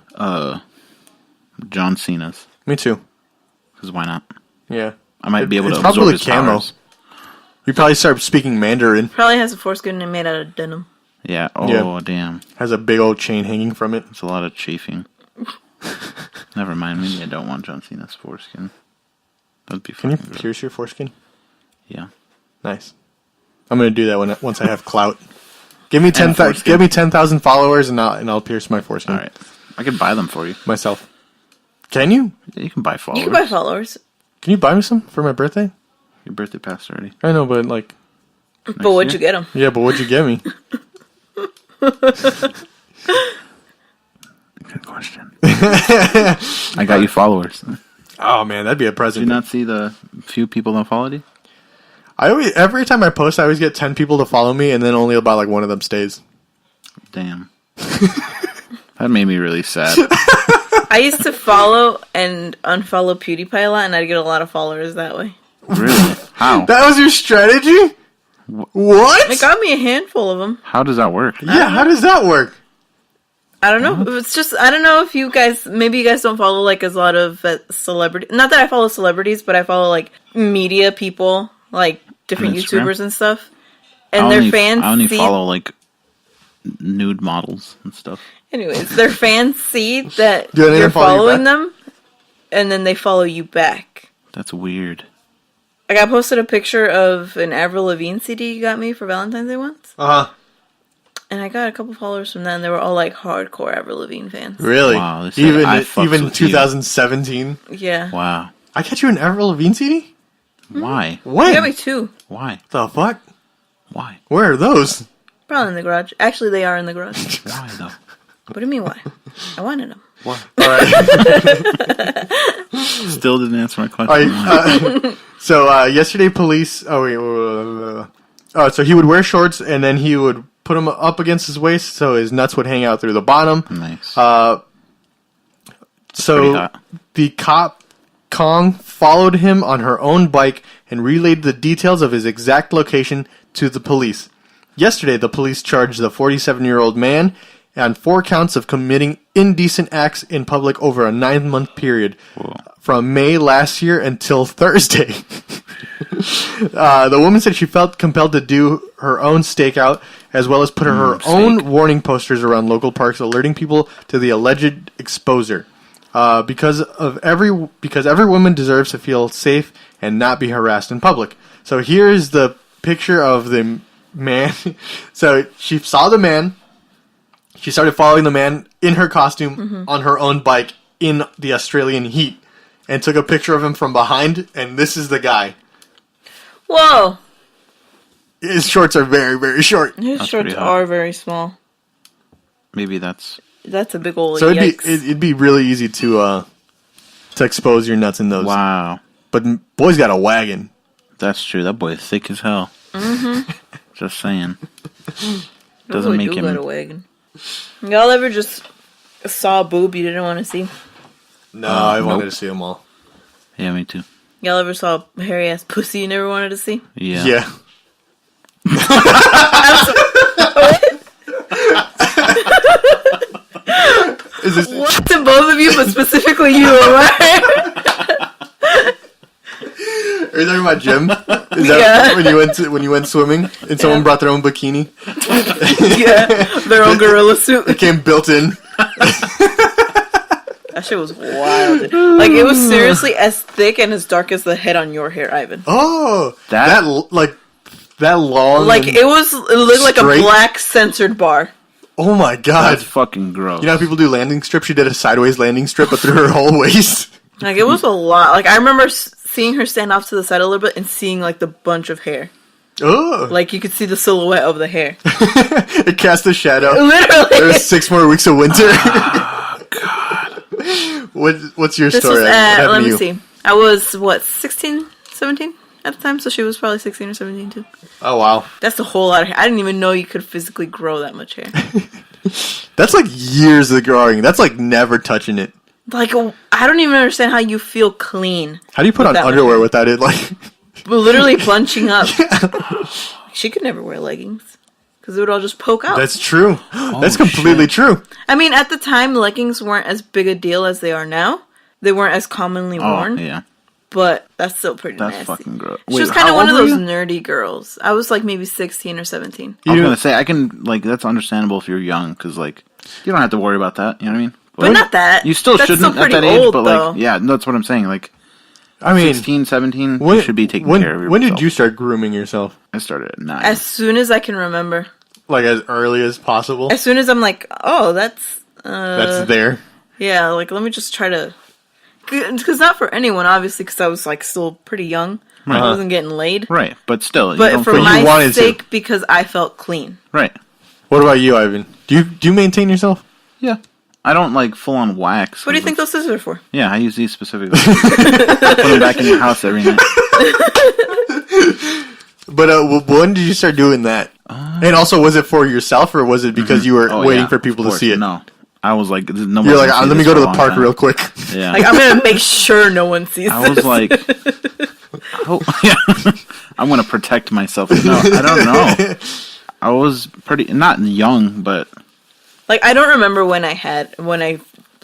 John Cena's. Me too. Because why not? Yeah. I might be able It's to absorb probably his camo. powers. You probably start speaking Mandarin. Probably has a foreskin made out of denim. Yeah. Oh, Yeah. damn. Has a big old chain hanging from it. It's a lot of chafing. Never mind. Maybe I don't want John Cena's foreskin. That'd be Can you fucking gross. pierce your foreskin? Yeah. Nice. I'm gonna do that once I have clout. Give me foreskin. Give me 10,000 followers, and I'll pierce my foreskin All right. I could buy them for you. myself. Can you? Yeah, you can buy followers. You can buy followers. Can you buy me some for my birthday? Your birthday passed already. I know, but like, But what'd year? you get them? yeah, but what'd you get me? Good question. I got you followers. Did Oh man, that'd be a you present. not see the few people that followed you? Every time I post, I always get 10 people to follow me, and then only about like one of them stays. Damn. That made me really sad. I used to follow and unfollow PewDiePie a lot, and I'd get a lot of followers that way. Really? How? That was your strategy? What? It got me a handful of them. How does that work? Yeah, how does that work? I don't know. It's just, I don't know if you guys, maybe you guys don't follow like a lot of celebrity. Not that I follow celebrities, but I follow like media people, like different On Instagram? YouTubers and stuff. And their fans I only see, follow like nude models and stuff. anyways, their fans see that Do they you're follow you following back? them, and then they follow you back. That's weird. Like, I posted a picture of an Avril Lavigne CD you got me for Valentine's Day once. Uh-huh. And I got a couple followers from that, and they were all, like, hardcore Avril Lavigne fans. Really? Wow, they say I fucks even with you. 2017? Yeah. Wow. I got you an Avril Lavigne CD? Why? When? You got me 2. Why? The fuck? Why? Where are those? Probably in the garage. Actually, they are in the garage. Why though? What do you mean, why? I wanted them. All right. Still didn't answer my question. All right. So yesterday, police. Oh wait. So he would wear shorts, and then he would put them up against his waist, so his nuts would hang out through the bottom. Nice. So hot. the cop Kong followed him on her own bike and relayed the details of his exact location to the police. Yesterday, the police charged the 47-year-old man on 4 counts of committing indecent acts in public over a 9-month period from May last year until Thursday. The woman said she felt compelled to do her own stakeout as well as put her own warning posters around local parks alerting people to the alleged exposure. Because every woman deserves to feel safe and not be harassed in public. So here's the picture of the man. So she saw the man. She started following the man in her costume on her own bike in the Australian heat and took a picture of him from behind, and this is the guy. Whoa! His shorts are very, very short. His That's shorts pretty hot. are very small. Maybe that's... That's a big old So yikes. it'd be really easy to expose your nuts in those. Wow. But boy's got a wagon. That's true. That boy is thick as hell. Mm-hmm. Just saying. What Doesn't do make we do him... about a wagon? Y'all ever just saw a boob you didn't want to see? No, I wanted nope. to see them all. Yeah, me too. Y'all ever saw a hairy ass pussy you never wanted to see? Yeah. Yeah. Is this? What to both of you, but specifically you, Omar? Are you talking about Jim? Is Yeah. that when you went swimming and someone brought their own bikini? Yeah, their own gorilla suit. It came built in. That shit was wild. Like, it was seriously as thick and as dark as the head on your hair, Ivan. Oh, That- that long. Like, and it looked like a straight? black censored bar. Oh my god! That's fucking gross. You know how people do landing strips? She did a sideways landing strip, but through her whole waist. Like, it was a lot. Like, I remember seeing her stand off to the side a little bit and seeing, like, the bunch of hair. Oh, Like, you could see the silhouette of the hair. it cast a shadow. Literally. There's 6 more weeks of winter. Oh, God. What's your This story? was What at, happened let to me you? see. I was, 16, 17 at the time? So she was probably 16 or 17 too. Oh wow, That's a whole lot of hair. I didn't even know you could physically grow that much hair. that's like years of growing. That's like never touching it. Like, I don't even understand how you feel clean. How do you put on that much underwear hair. without it? Like, Literally bunching up. She could never wear leggings. Because it would all just poke out. that's true. That's completely true. I mean, at the time, leggings weren't as big a deal as they are now. They weren't as commonly worn. Oh, yeah. But that's still pretty That's nasty. fucking gross. She was Wait, kind of how one of old were those you? nerdy girls. I was like maybe 16 or 17. I was gonna say, I can, like, that's understandable if you're young, because, like, you don't have to worry about that, you know what I mean? But not that. You still That's shouldn't still at that pretty age, old, but, though. like, yeah, that's what I'm saying, like, I mean, 16, 17, when, you should be taking when, care of yourself. When did you start grooming yourself? I started at 9. As soon as I can remember. Like as early as possible. As soon as I'm like, oh, that's there. yeah, like, let me just try to... Because not for anyone, obviously, because I was, like, still pretty young. I wasn't getting laid. Right, but still. But you don't for But you my wanted to. sake, because I felt clean. Right. What about you, Ivan? Do you maintain yourself? Yeah. I don't, like, full-on wax. What do you think those scissors are for? Yeah, I use these specifically. Put them back in your house every night. But when did you start doing that? And also, was it for yourself, or was it because you were Oh, waiting yeah, for people of to see course. it? No. I was like, no You're like, let me go to the park real quick. Yeah. Like, I'm going to make sure no one sees I was this. like, oh, yeah. I'm going to protect myself. No, I don't know. I was pretty, not young, but. Like, I don't remember when I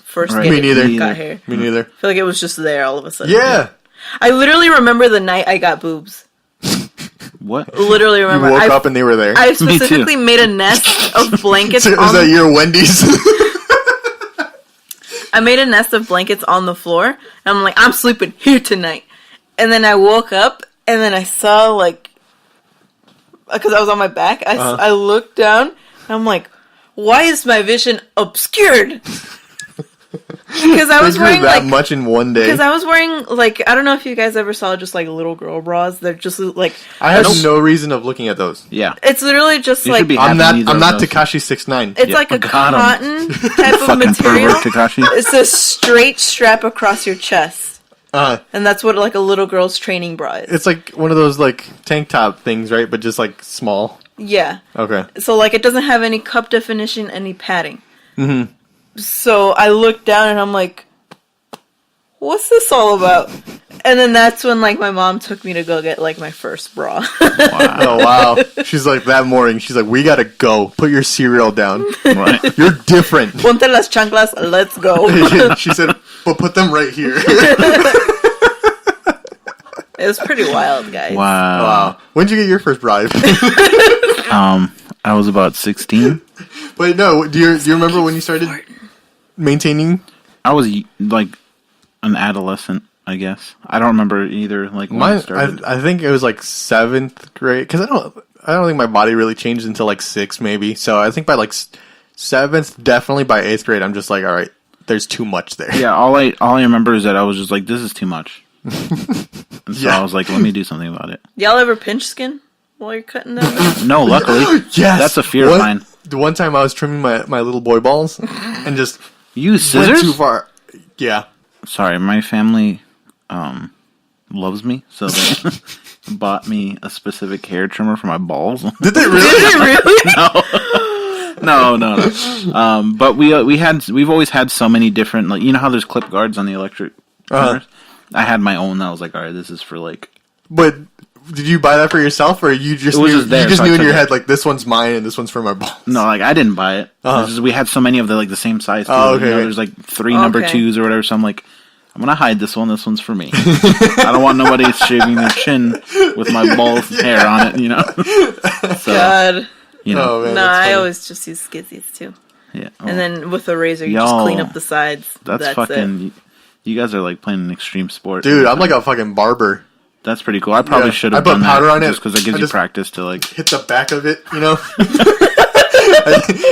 first Right. Me neither. got hair. Me neither. I feel like it was just there all of a sudden. Yeah. I literally remember the night I got boobs. What? Literally You remember. woke up and they were there. I Me too. specifically made a nest of blankets Was on that your Wendy's? I made a nest of blankets on the floor, and I'm like, I'm sleeping here tonight. And then I woke up, and then I saw, like, because I was on my back, I looked down, and I'm like, why is my vision obscured? Because I was wearing, that like, much in one day. because I was wearing, like, I don't know if you guys ever saw just, like, little girl bras. They're just, like... I have no reason of looking at those. Yeah. It's literally just, You like... should be I'm happy not neither of those. Tekashi 6'9". It's like a got 'em. cotton type of Fucking material. pervert, Tekashi. It's a straight strap across your chest. Uh, And that's what, like, a little girl's training bra is. it's like one of those like tank top things, right? But just like small. Yeah. Okay. So, like, it doesn't have any cup definition, any padding. Mm-hmm. So I looked down and I'm like, what's this all about? And then that's when, like, my mom took me to go get, like, my first bra. Oh wow. She's like that morning. She's like, we gotta go. Put your cereal down. Right. You're different. Ponte las chanclas, let's go. She said, but put them right here. It was pretty wild, guys. Wow. Wow. When did you get your first bride? I was about 16. But no, do you remember when you started maintaining? I was like an adolescent, I guess. I don't remember either. Like when I started. I think it was like 7th grade because I don't think my body really changed until like 6th maybe. So I think by like 7th, definitely by 8th grade, I'm just like, all right, there's too much there. Yeah, all I remember is that I was just like, this is too much. And so I was like, let me do something about it. Y'all ever pinch skin while you're cutting them? No, luckily. Yes, That's a fear of mine. The one time I was trimming my little boy balls and just You use went scissors? too far. Yeah. Sorry, my family loves me, so they bought me a specific hair trimmer for my balls. Did they really? No. But we've always had so many different, like, you know how there's clip guards on the electric trimmers? I had my own. I was like, all right, this is for like. But did you buy that for yourself, or you just It was knew, just there, you just so I knew in took your it. head like this one's mine and this one's for my balls? No, like I didn't buy it. It's just we had so many of the same size. Too. Oh, okay. You know, there's like 3 number Okay. 2s or whatever. So I'm like, I'm gonna hide this one. This one's for me. I don't want nobody shaving their chin with my ball hair on it. You know. So God. you know, Oh man, No, that's I funny. always just use skizzies too. yeah. Oh, And then with a razor, you just Y'all, clean up the sides. that's fucking. You guys are like playing an extreme sport, Dude, I'm like a fucking barber. That's pretty cool. I probably Yeah. should I have put done powder that on it. just because it gives I you just- practice to like. Hit the back of it, you know.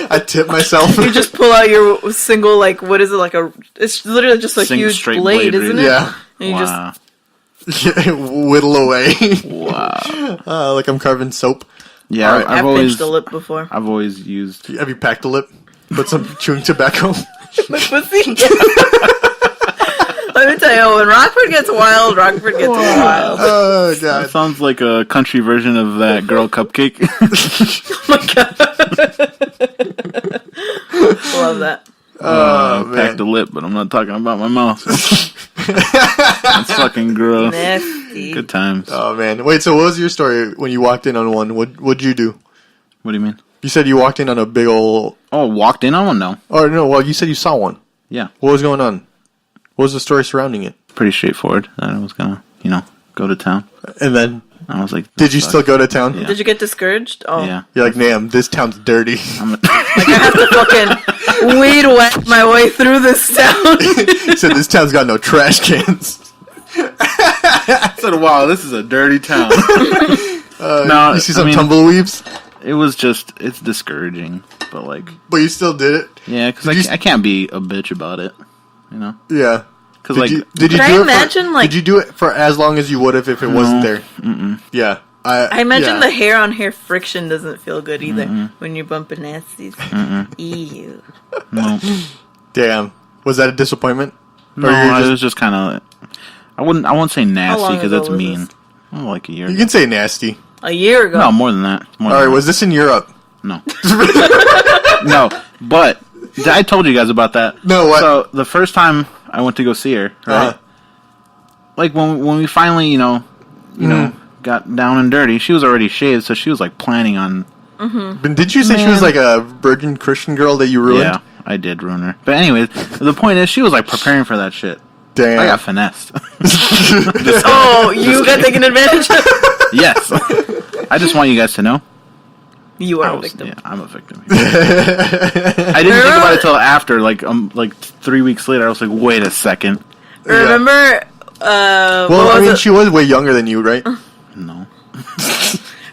I tip myself. You just pull out your single, like, what is it, like a... It's literally just a Single huge straight blade, blade, isn't really. it? Yeah. And you Wow. Whittle away. Wow. Like I'm carving soap. Yeah, Alright, I've pinched a lip before. I've always used. Have you packed a lip? Put some chewing tobacco. My pussy? Let me tell you, when Rockford gets wild, Rockford gets wild. Oh That god. sounds like a country version of that girl cupcake. Love that. Oh I packed a man. lip, but I'm not talking about my mouth. That's fucking gross. Nasty. Good times. Oh man. Wait. So what was your story when you walked in on one? What'd you do? What do you mean? You said you walked in on a big old. Oh, walked in on one? No. Or no. Well, you said you saw one. Yeah. What was going on? What was the story surrounding it? Pretty straightforward. That I was gonna, go to town. And then, I was like, did you still go to town? Yeah. Did you get discouraged? Oh. Yeah. You're like, damn, this town's dirty. I have to fucking weed whack my way through this town. He said this town's got no trash cans. I said, wow, this is a dirty town. No, You see some I mean, tumbleweeds, It was just, it's discouraging. But like, but you still did it. yeah, because Did you- I can't be a bitch about it. Yeah. Because Did like, you, did you Can I do it imagine, for, like- Did you do it for as long as you would have if it wasn't there? Yeah. I imagine yeah. the hair-on-hair friction doesn't feel good either when you're bumping nasties. Ew. no. Damn. Was that a disappointment? No, Or you're it just- was just kind of. I won't say nasty long because ago that's was mean. this? Oh, like a year. You ago. can say nasty. A year ago. No, more than that. More All than right. Was this in Europe? that. No. No, but I told you guys about that. No, what? So the first time I went to go see her, right? Uh-huh. Like when we finally, got down and dirty, she was already shaved, so she was like planning on. But did you say she was like a virgin Christian girl that you ruined? Yeah, I did ruin her. But anyways, the point is, she was like preparing for that shit. Damn. I got finessed. Oh, you got taken advantage of? Yes. I just want you guys to know. You are a victim. Yeah, I'm a victim. I didn't think about it till after, like 3 weeks later. I was like, wait a second. Remember? Well, I mean, she was way younger than you, right? No.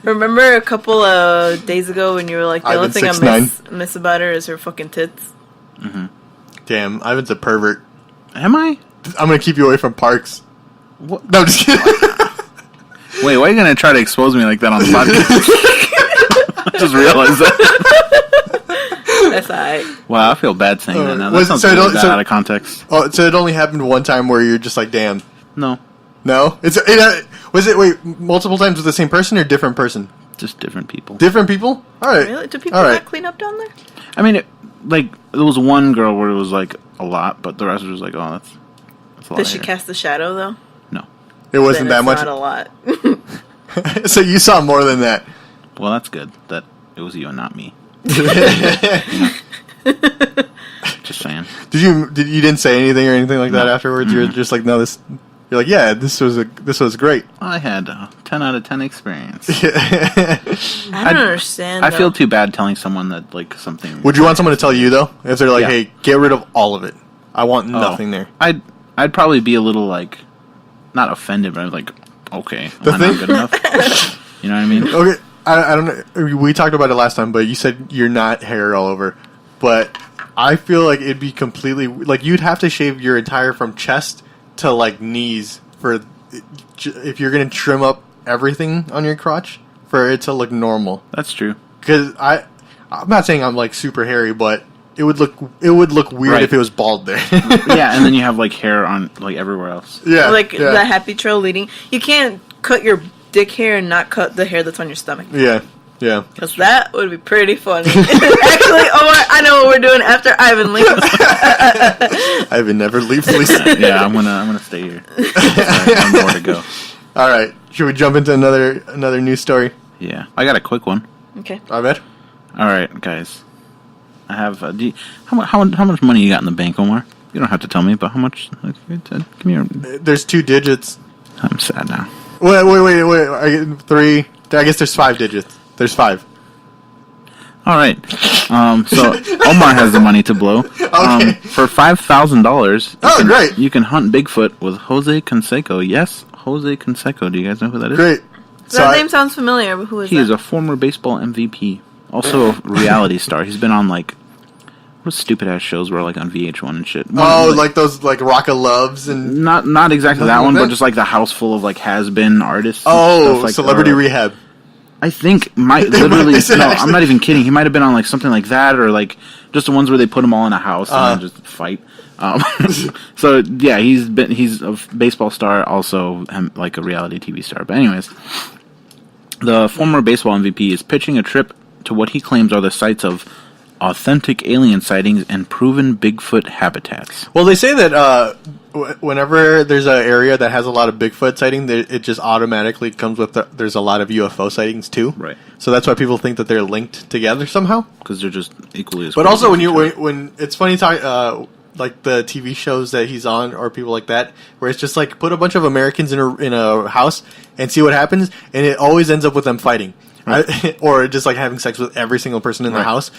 Remember a couple of days ago when you were like, the only thing I miss about her is her fucking tits? Mm-hmm. Damn, Ivan's a pervert. Am I? I'm gonna keep you away from parks. What? No, I'm just kidding. Wait, why are you gonna try to expose me like that on the podcast? I just realized that. That's alright. Wow, I feel bad saying that now. That sounds really bad out of context. Oh, so it only happened one time where you're just like, damn. No. No? Multiple times with the same person or different person? Just different people. Different people? Alright. Really? Do people not clean up down there? I mean, there was one girl where it was like a lot, but the rest was like, oh, that's a lot. Did she cast the shadow though? No. It wasn't that much? Not a lot. So you saw more than that. Well, that's good that it was you and not me. Just saying. You didn't say anything or anything like that afterwards? Mm-hmm. You're just like, no, this. You're like, yeah, this was great. I had a 10 out of 10 experience. I don't understand. I feel too bad telling someone that like something. Would you want someone to tell you though? If they're like, hey, get rid of all of it. I want nothing there. I'd probably be a little like, not offended, but I'm like, okay, am I not good enough? You know what I mean? Okay, I don't know. We talked about it last time, but you said you're not hair all over. But I feel like it'd be completely like you'd have to shave your entire from chest to like knees for if you're gonna trim up everything on your crotch for it to look normal. That's true. Because I'm not saying I'm like super hairy, but it would look weird if it was bald there. Yeah, and then you have like hair on like everywhere else. Yeah, the happy trail leading. You can't cut your dick hair and not cut the hair that's on your stomach. Yeah. Yeah. Because that would be pretty funny. Actually, Omar, I know what we're doing after Ivan leaves. Ivan never leaves. Yeah, I'm gonna stay here. I have more to go. All right. Should we jump into another news story? Yeah, I got a quick one. Okay. I bet. All right, guys. I have. How much money you got in the bank, Omar? You don't have to tell me, but how much? Give me your. There's 2 digits. I'm sad now. Wait. I get 3. I guess there's 5 digits. There's 5. All right. So Omar has the money to blow. Okay. For $5,000. Oh, great! You can hunt Bigfoot with Jose Conseco. Yes, Jose Conseco. Do you guys know who that is? Great. That name sounds familiar, but who is that? He is a former baseball MVP, also a reality star. He's been on like what stupid ass shows were like on VH1 and shit. Like those like Rock of Loves and not exactly that one, but just like the house full of like has-been artists. Oh, like Celebrity Rehab. I think literally. No, I'm not even kidding. He might have been on like something like that, or like just the ones where they put them all in a house and then just fight. So yeah, he's a baseball star, also like a reality TV star. But anyways, the former baseball MVP is pitching a trip to what he claims are the sites of authentic alien sightings and proven Bigfoot habitats. Well, they say that whenever there's an area that has a lot of Bigfoot sighting, it just automatically comes with there's a lot of UFO sightings too. Right. So that's why people think that they're linked together somehow. Because they're just equally as. But also when it's funny like the TV shows that he's on or people like that, where it's just like put a bunch of Americans in a house and see what happens, and it always ends up with them fighting, right? Or just like having sex with every single person in the house.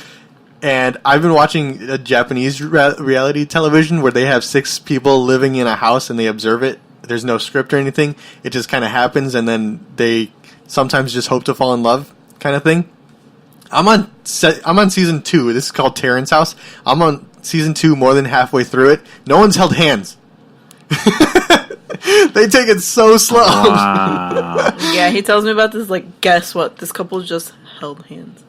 And I've been watching a Japanese reality television where they have 6 people living in a house and they observe it. There's no script or anything. It just kind of happens, and then they sometimes just hope to fall in love, kind of thing. I'm on season 2. This is called Terrence House. I'm on season 2, more than halfway through it. No one's held hands. They take it so slow. Wow. Yeah, he tells me about this. Like, guess what? This couple just held hands.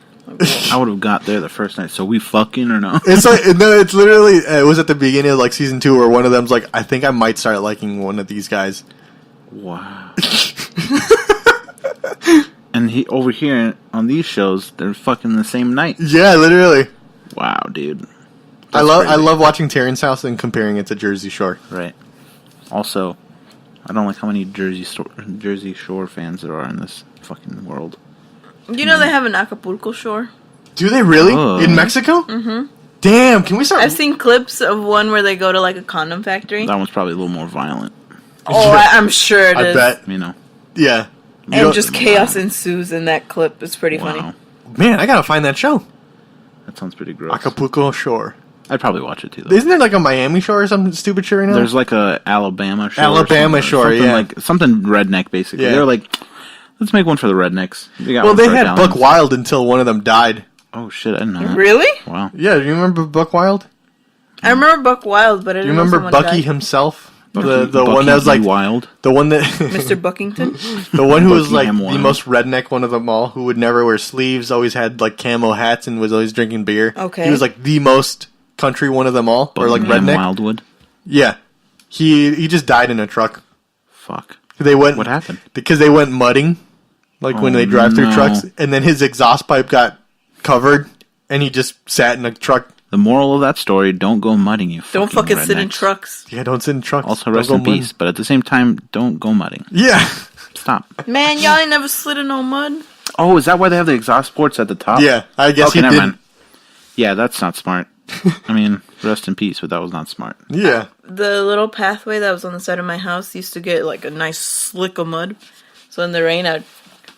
I would have got there the first night. So we fucking or no? It's like no. It's literally. It was at the beginning of like season 2 where one of them's like, I think I might start liking one of these guys. Wow. And he over here on these shows, they're fucking the same night. Yeah, literally. Wow, dude. That's I love watching Terrence House and comparing it to Jersey Shore. Right. Also, I don't like how many Jersey Shore fans there are in this fucking world. You know they have an Acapulco shore? Do they really? Oh. In Mexico? Mm-hmm. Damn, can we start... I've seen clips of one where they go to like a condom factory. That one's probably a little more violent. Oh, I'm sure it is. I bet. You know. Yeah. And just chaos ensues in that clip. It's pretty funny. Man, I gotta find that show. That sounds pretty gross. Acapulco Shore. I'd probably watch it too, though. Isn't there like a Miami Shore or something stupid shit right now? There's like a Alabama Shore. Alabama Shore, something yeah. Like, something redneck, basically. Yeah. They're like, let's make one for the rednecks. Well, they had Buck Wild until one of them died. Oh, shit, I didn't know that. Really? Wow. Yeah, do you remember Buck Wild? I remember Buck Wild, but I Do didn't you remember know Bucky died. himself? The Bucky one that was like Wild. the one that Mr. Buckington? the one who was like Buckingham the Wild. most redneck one of them all, who would never wear sleeves, always had like camo hats, and was always drinking beer. Okay. He was like the most country one of them all, or like Buckingham redneck. Wildwood. Yeah, he just died in a truck. Fuck. They went. What happened? Because they went mudding, like when they drive through no. trucks, and then his exhaust pipe got covered, and he just sat in a truck. The moral of that story, don't go mudding, you Don't fucking sit in rednecks. trucks. Yeah, don't sit in trucks. Also, Don't rest go in mudding. peace, but at the same time, don't go mudding. Yeah. Stop. Man, y'all ain't never slid in no mud. Oh, is that why they have the exhaust ports at the top? Yeah, I guess Okay, he never did. mind. Yeah, that's not smart. I mean, rest in peace, but that was not smart. Yeah. The little pathway that was on the side of my house used to get like a nice slick of mud. So in the rain, I'd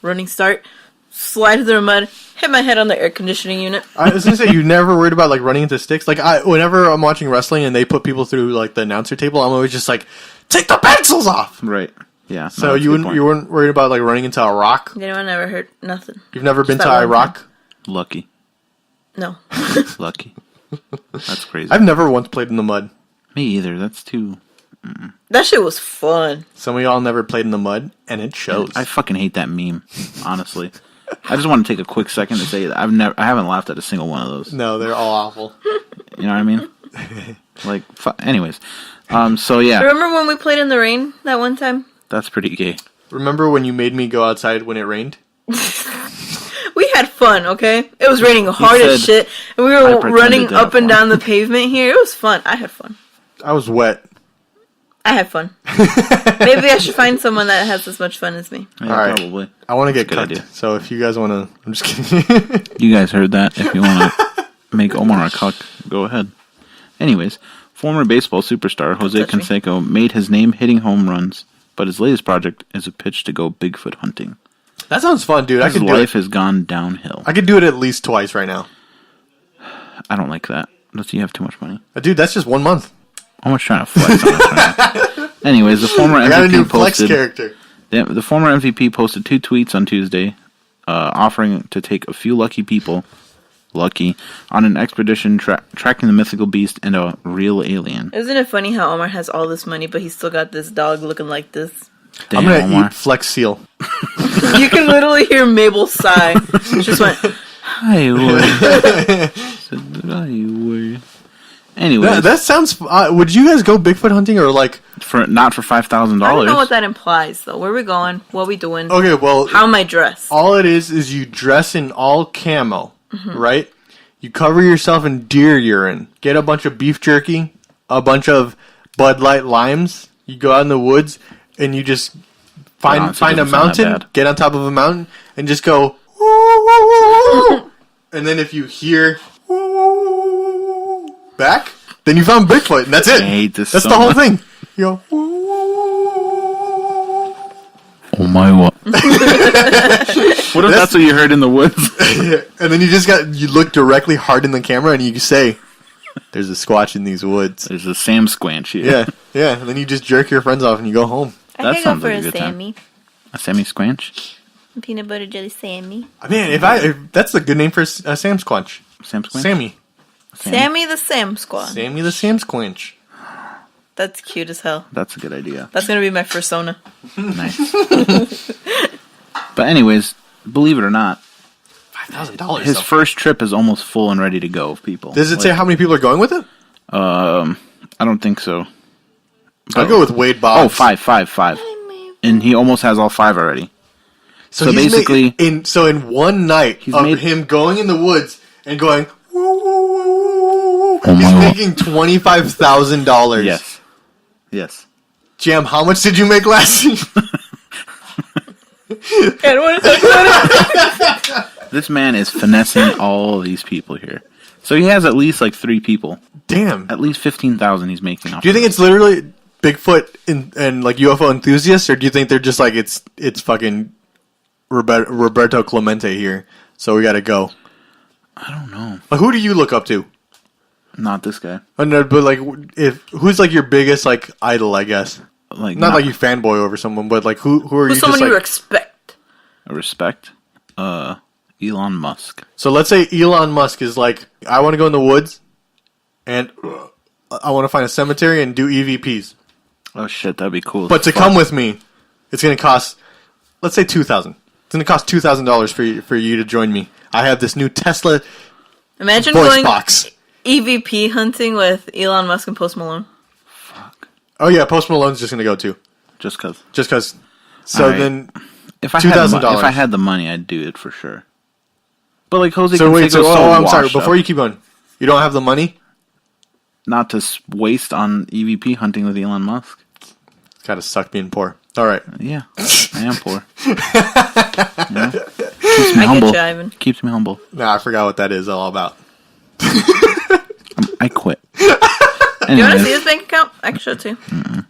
running start, slide through the mud, hit my head on the air conditioning unit. I was gonna say, you never worried about like running into sticks. Like whenever I'm watching wrestling and they put people through like the announcer table, I'm always just like, take the pencils off. Right. Yeah. So you weren't worried about like running into a rock. Anyone ever hurt? Nothing. You've never been Just to that one Iraq. Lucky. No. Lucky. That's crazy. I've never once played in the mud. Me either. That's too... That shit was fun. Some of y'all never played in the mud, and it shows. I fucking hate that meme, honestly. I just want to take a quick second to say that I haven't laughed at a single one of those. No, they're all awful. You know what I mean? Like, anyways. So yeah, Remember when we played in the rain that one time? that's pretty gay. Remember when you made me go outside when it rained? We had fun, okay? It was raining hard as said, shit, and we "I were pretended running to have up and fun." down the pavement here. It was fun. I had fun. I was wet. I had fun. Maybe I should find someone that has as much fun as me. Yeah, All right. probably. I want to get That's a cut. good idea. So if you guys want to, I'm just kidding. You guys heard that. If you want to make Omar a cuck, go ahead. Anyways, former baseball superstar Jose Touch me. Canseco made his name hitting home runs, but his latest project is a pitch to go Bigfoot hunting. That sounds fun, dude. I His could do life it. has gone downhill. I could do it at least twice right now. I don't like that. Unless you have too much money. Dude, that's just 1 month. Omar's trying to flex on us right now. Anyways, the former I got a new MVP flex posted... character. The former MVP posted 2 tweets on Tuesday, offering to take a few lucky people, on an expedition tracking the mythical beast and a real alien. Isn't it funny how Omar has all this money, but he's still got this dog looking like this? Damn, I'm going to Omar. eat Flex Seal. You can literally hear Mabel sigh. She just went, Highway. Anyways, That sounds... would you guys go Bigfoot hunting or like... not for $5,000. I don't know what that implies, though. Where are we going? What are we doing? Okay, well... How am I dressed? All it is you dress in all camo, right? You cover yourself in deer urine. Get a bunch of beef jerky, a bunch of Bud Light limes. You go out in the woods and you just find honestly, a doesn't sound that mountain, bad. get on top of a mountain, and just go. And then if you hear back, then you found Bigfoot, and that's it. I hate this That's so the whole much. thing. You go. Oh my what? What if that's what you heard in the woods? And then you look directly hard in the camera and you say, "There's a Squatch in these woods." There's a Sam Squanch here. Yeah. And then you just jerk your friends off and you go home. That I could go sounds for like a a good time. Sammy. A Sammy Squanch? Peanut butter jelly Sammy. Man, if that's a good name for a Sam Squanch. Sam Squanch? Sammy. Sammy the Sam Squad. Sammy the Sam Squanch. That's cute as hell. That's a good idea. That's gonna be my persona. Nice. But anyways, believe it or not, $5,000. his first trip is almost full and ready to go, people. Does it say how many people are going with it? I don't think so. I'll go with Wade Boggs. Oh, five. And he almost has all 5 already. So he's basically- in one night He's of made- him going in the woods and going, woo, woo, woo, Oh he's my God. making $25,000. Yes. Jam, how much did you make last year? I don't want to talk about it. This man is finessing all these people here. So he has at least like 3 people. Damn. At least 15,000 he's making off. Do you think it's literally Bigfoot and like UFO enthusiasts, or do you think they're just like it's fucking Roberto Clemente here, So we got to go. I don't know. But who do you look up to? Not this guy. No, but like, who's like your biggest like idol? I guess Like not like you fanboy over someone, but like who are you? Who's someone just, you like, respect? respect. Elon Musk. So let's say Elon Musk is like, I want to go in the woods, and I want to find a cemetery and do EVPs. Oh shit, that'd be cool. But to come with me, it's going to cost, let's say $2,000. It's going to cost $2,000 for you to join me. I have this new Tesla Imagine voice going box. EVP hunting with Elon Musk and Post Malone. Fuck. Oh yeah, Post Malone's just going to go too. Just cause. So All right. then, If I $2,000. if I had the money, I'd do it for sure. But like Jose so wait, Canseco's I'm sorry. washed Before up. you keep going, you don't have the money? Not to waste on EVP hunting with Elon Musk. Gotta suck being poor. All right. Yeah, I am poor. Yeah. Keeps me I humble. get you, Ivan. Keeps me humble. Nah, I forgot what that is all about. I quit. You want to Anyways, see his bank account? I can show it to you.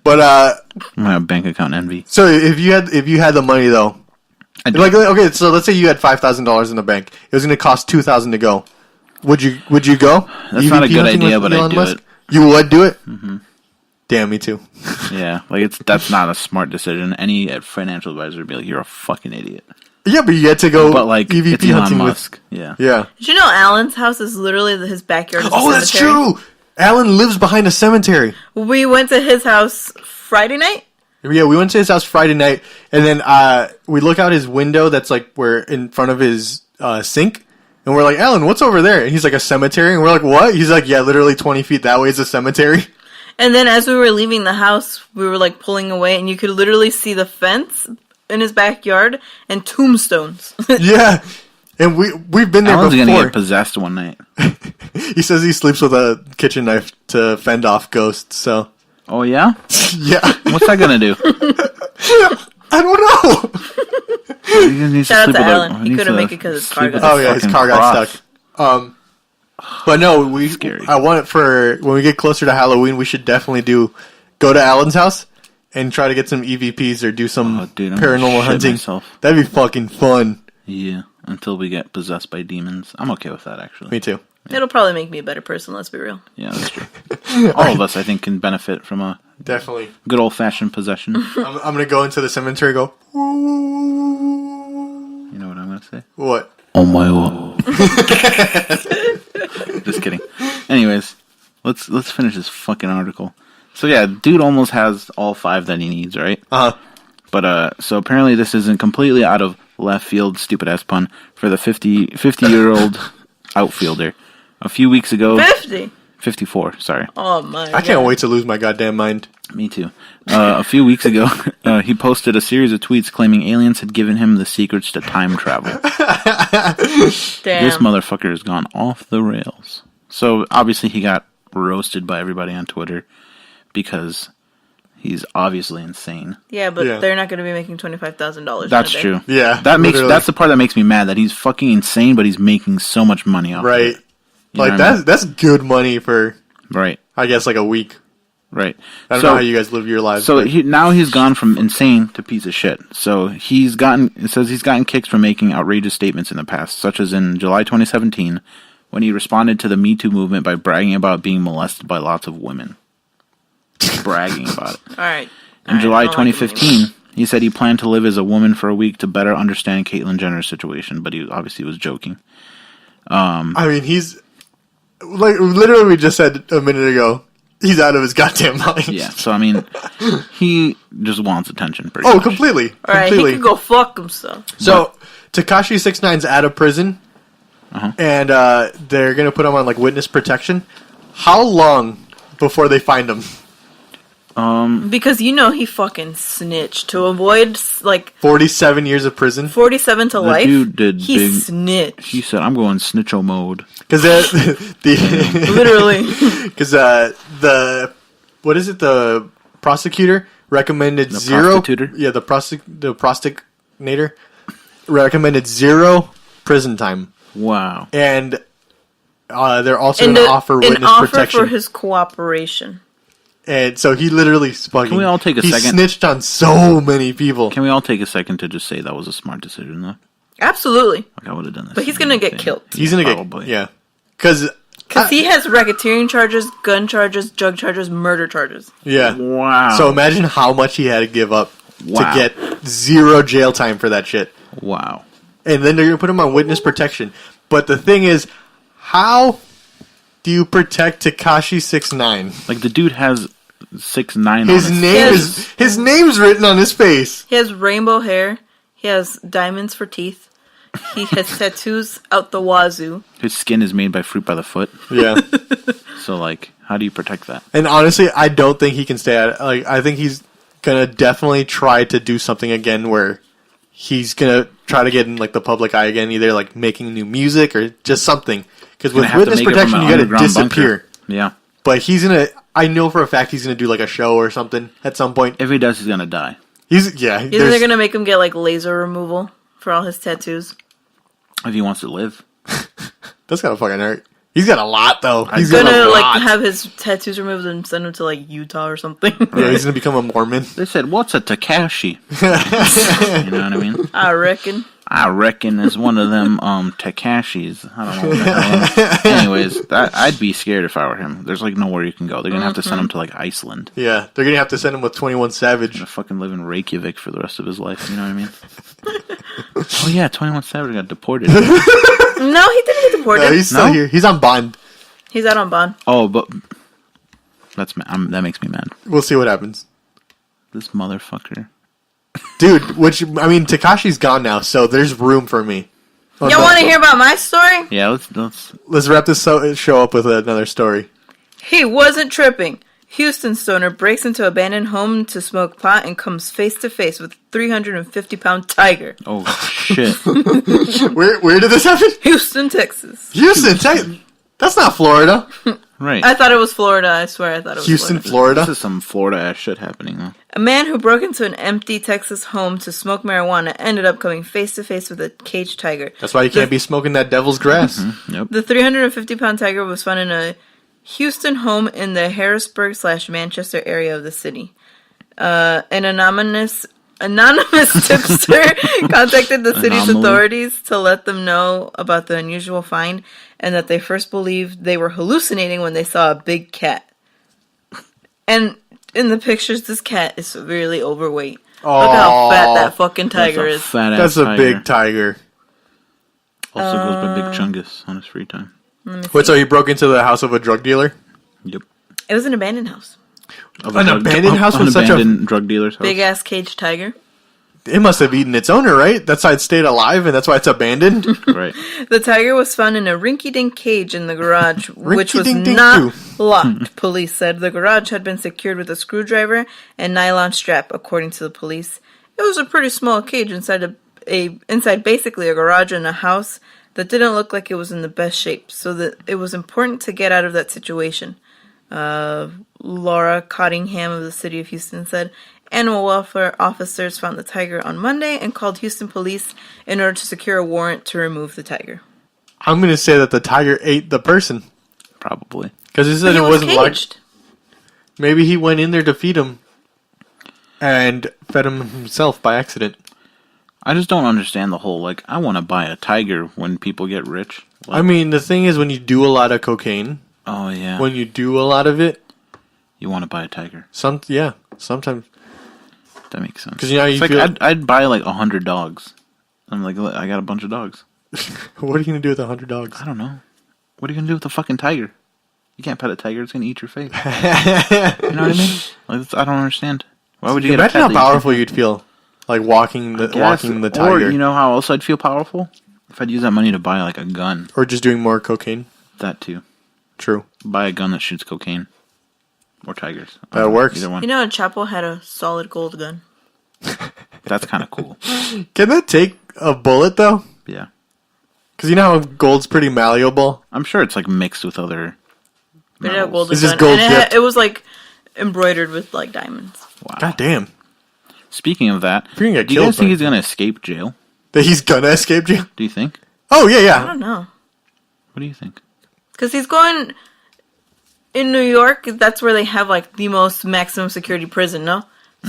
But I'm gonna have bank account envy. so if you had the money though, I do. like okay, so let's say you had $5,000 in the bank. It was going to cost $2,000 to go. Would you go? That's not a EVP good hunting idea, with but I'd Elon do Musk? it. You would do it? Mm-hmm. Damn, me too. Yeah, like that's not a smart decision. Any financial advisor would be like, "You're a fucking idiot." Yeah, but you had to go. But like, EVP it's Elon hunting Musk. Yeah. with. Yeah. Did you know Alan's house is literally his backyard? Is a Oh, that's cemetery? true. Alan lives behind a cemetery. We went to his house Friday night. Yeah, we went to his house Friday night, and then we look out his window. That's like we're in front of his sink, and we're like, Alan, what's over there? And he's like, a cemetery. And we're like, what? He's like, yeah, literally 20 feet that way is a cemetery. And then as we were leaving the house, we were like pulling away, and you could literally see the fence in his backyard and tombstones. Yeah, and we've been there Alan's before. gonna get possessed one night. He says he sleeps with a kitchen knife to fend off ghosts. So Oh yeah? yeah, What's that gonna do? I don't know. He needs Shout out sleep to with Alan. He needs couldn't to make it 'cause his car sleep got with a Oh yeah, his fucking car got cross. stuck. But no, Scary. I want it for when we get closer to Halloween. We should definitely go to Alan's house and try to get some EVPs or do some Oh, dude, I'm gonna paranormal shit hunting. myself. That'd be fucking fun. Yeah, until we get possessed by demons. I'm okay with that, actually. Me too. It'll probably make me a better person, let's be real. Yeah, that's true. All of us, I think, can benefit from a Definitely. good old-fashioned possession. I'm gonna go into the cemetery. And go. You know what I'm gonna say? What? Oh my god. Just kidding. Anyways, let's finish this fucking article. So yeah, dude almost has all 5 that he needs, right? Uh huh. But so apparently this isn't completely out of left field, stupid ass pun, for the 50-year-old outfielder. A few weeks ago, 50! 54, sorry. Oh my I can't wait to lose my goddamn mind. Me too. A few weeks ago, he posted a series of tweets claiming aliens had given him the secrets to time travel. Damn. This motherfucker has gone off the rails. So obviously he got roasted by everybody on Twitter because he's obviously insane. Yeah, but Yeah. they're not going to be making $25,000. That's in a day. true. Yeah, That's the part that makes me mad, that he's fucking insane, but he's making so much money off Right. of it. You Like know what I mean? that's good money for Right. I guess like a week. Right. I don't know how you guys live your lives. So but- now he's gone from insane to piece of shit. So it says he's gotten kicks for making outrageous statements in the past, such as in July 2017, when he responded to the Me Too movement by bragging about being molested by lots of women. Bragging about it. Alright. In July 2015, he said he planned to live as a woman for a week to better understand Caitlyn Jenner's situation, but he obviously was joking. I mean, he's like literally we just said a minute ago. He's out of his goddamn mind. Yeah, so I mean, he just wants attention. Pretty Oh, much. completely. Alright, he Completely. can go fuck himself. So Tekashi 6ix9ine's out of prison, and they're gonna put him on like witness protection. How long before they find him? Because you know he fucking snitched. To avoid, like, 47 years of prison. 47 to life, dude did he big- snitched. He said, "I'm going snitcho mode." Because the Literally. because the what is it? The prosecutor recommended The zero. prostitutor? Yeah, the prosecutor recommended 0 prison time, Wow. and they're also going to offer an witness offer protection. for his cooperation. And so he literally fucking. Can we all take a he second? snitched on so many people. Can we all take a second to just say that was a smart decision, though? Absolutely. Like I would have done this. But he's gonna get killed. He's gonna Probably. get... Yeah. Because... He has racketeering charges, gun charges, drug charges, murder charges. Yeah. Wow. So imagine how much he had to give up Wow. to get 0 jail time for that shit. Wow. And then they're going to put him on witness protection. But the thing is, how do you protect Tekashi 6ix9ine? Like the dude has 6ix9ine on His his name Yes. is his name's written on his face. He has rainbow hair. He has diamonds for teeth. He has tattoos out the wazoo. His skin is made by fruit by the foot. Yeah. So like, how do you protect that? And honestly, I don't think he can stay at it. Like, I think he's gonna definitely try to do something again where he's gonna try to get in like the public eye again, either like making new music or just something. Because with Gonna have to witness make it protection, from an you gotta underground disappear. bunker. Yeah. But he's gonna. I know for a fact he's gonna do like a show or something at some point. If he does, he's gonna die. He's yeah. Either there's- they're gonna make him get like laser removal for all his tattoos. If he wants to live. That's gotta fucking hurt. He's got a lot though. He's He's got gonna a like lot. have his tattoos removed and send him to like Utah or something. Yeah, he's gonna become a Mormon. They said, "What's a Tekashi?" You know what I mean? I reckon. I reckon it's one of them Tekashis. I don't know what the hell. Anyways, I'd be scared if I were him. There's like nowhere you can go. They're gonna have to send him to like Iceland. Yeah, they're gonna have to send him with 21 Savage. Gonna fucking live in Reykjavik for the rest of his life. You know what I mean? Oh yeah, 21 Savage got deported. No, he didn't get deported. No, he's still No? here. He's on bond. He's out on bond. Oh, but that makes me mad. We'll see what happens. This motherfucker. Dude, which, I mean, Tekashi's gone now, so there's room for me. Y'all want to hear about my story? Yeah, let's. Let's wrap this show up with another story. He wasn't tripping. Houston stoner breaks into abandoned home to smoke pot and comes face to face with 350-pound tiger. Oh shit! Where did this happen? Houston, Texas. Houston, that's not Florida. Right. I thought it was Florida. I swear I thought it was Houston, Florida. This Florida. is some Florida ass shit happening though. A man who broke into an empty Texas home to smoke marijuana ended up coming face to face with a caged tiger. That's why you can't be smoking that devil's grass. Yep. The 350-pound tiger was found in a Houston home in the Harrisburg/Manchester area of the city. An anonymous tipster contacted the city's Anomaly. authorities to let them know about the unusual find and that they first believed they were hallucinating when they saw a big cat. And in the pictures, this cat is severely overweight. Look how fat that fucking tiger That's a is. fat ass That's a tiger. big tiger. Also goes by Big Chungus on his free time. Wait, so he broke into the house of a drug dealer? Yep. It was an abandoned house. An abandoned house with such a... abandoned drug dealer's house. Big ass caged tiger. It must have eaten its owner, right? That's why it stayed alive, and that's why it's abandoned? Right. The tiger was found in a rinky-dink cage in the garage, which was Rinky-dink-dink not too. locked, police said. The garage had been secured with a screwdriver and nylon strap, according to the police. It was a pretty small cage inside inside basically a garage and a house that didn't look like it was in the best shape, so that it was important to get out of that situation. Laura Cottingham of the city of Houston said, animal welfare officers found the tiger on Monday and called Houston police in order to secure a warrant to remove the tiger. I'm going to say that the tiger ate the person. Probably. Because he said He it was wasn't like... caged. Maybe he went in there to feed him and fed him himself by accident. I just don't understand the whole, like, I want to buy a tiger when people get rich. Like, I mean, the thing is, when you do a lot of cocaine, oh, yeah. when you do a lot of it, You want to buy a tiger. sometimes. That makes sense. 'Cause, you know, you it's like, feel- I'd buy, like, 100 dogs. I'm like, look, I got a bunch of dogs. What are you going to do with 100 dogs? I don't know. What are you going to do with a fucking tiger? You can't pet a tiger. It's going to eat your face. You know what I mean? Like, I don't understand. Why would you get a Imagine pet how that you powerful you'd feel, like walking the Or, tiger, you know how else I'd feel powerful? If I'd use that money to buy, like, a gun. or just doing more cocaine. That, too. True, Buy a gun that shoots cocaine. Or tigers. That works. Either one. You know, Chapo had a solid gold gun. That's kind of cool. Can that take a bullet though? Yeah. Because you know how gold's pretty malleable. I'm sure it's, like, mixed with other... But it had a metals. golden It's just gun. gold And dipped. it was like embroidered with like diamonds. Wow. God damn, Speaking of that, You're gonna get do you killed, guys think bro. he's going to escape jail? that he's gonna escape jail. Do you think? Oh yeah, I yeah. don't know. What do you think? Because he's going in New York. That's where they have like the most maximum security prison. No,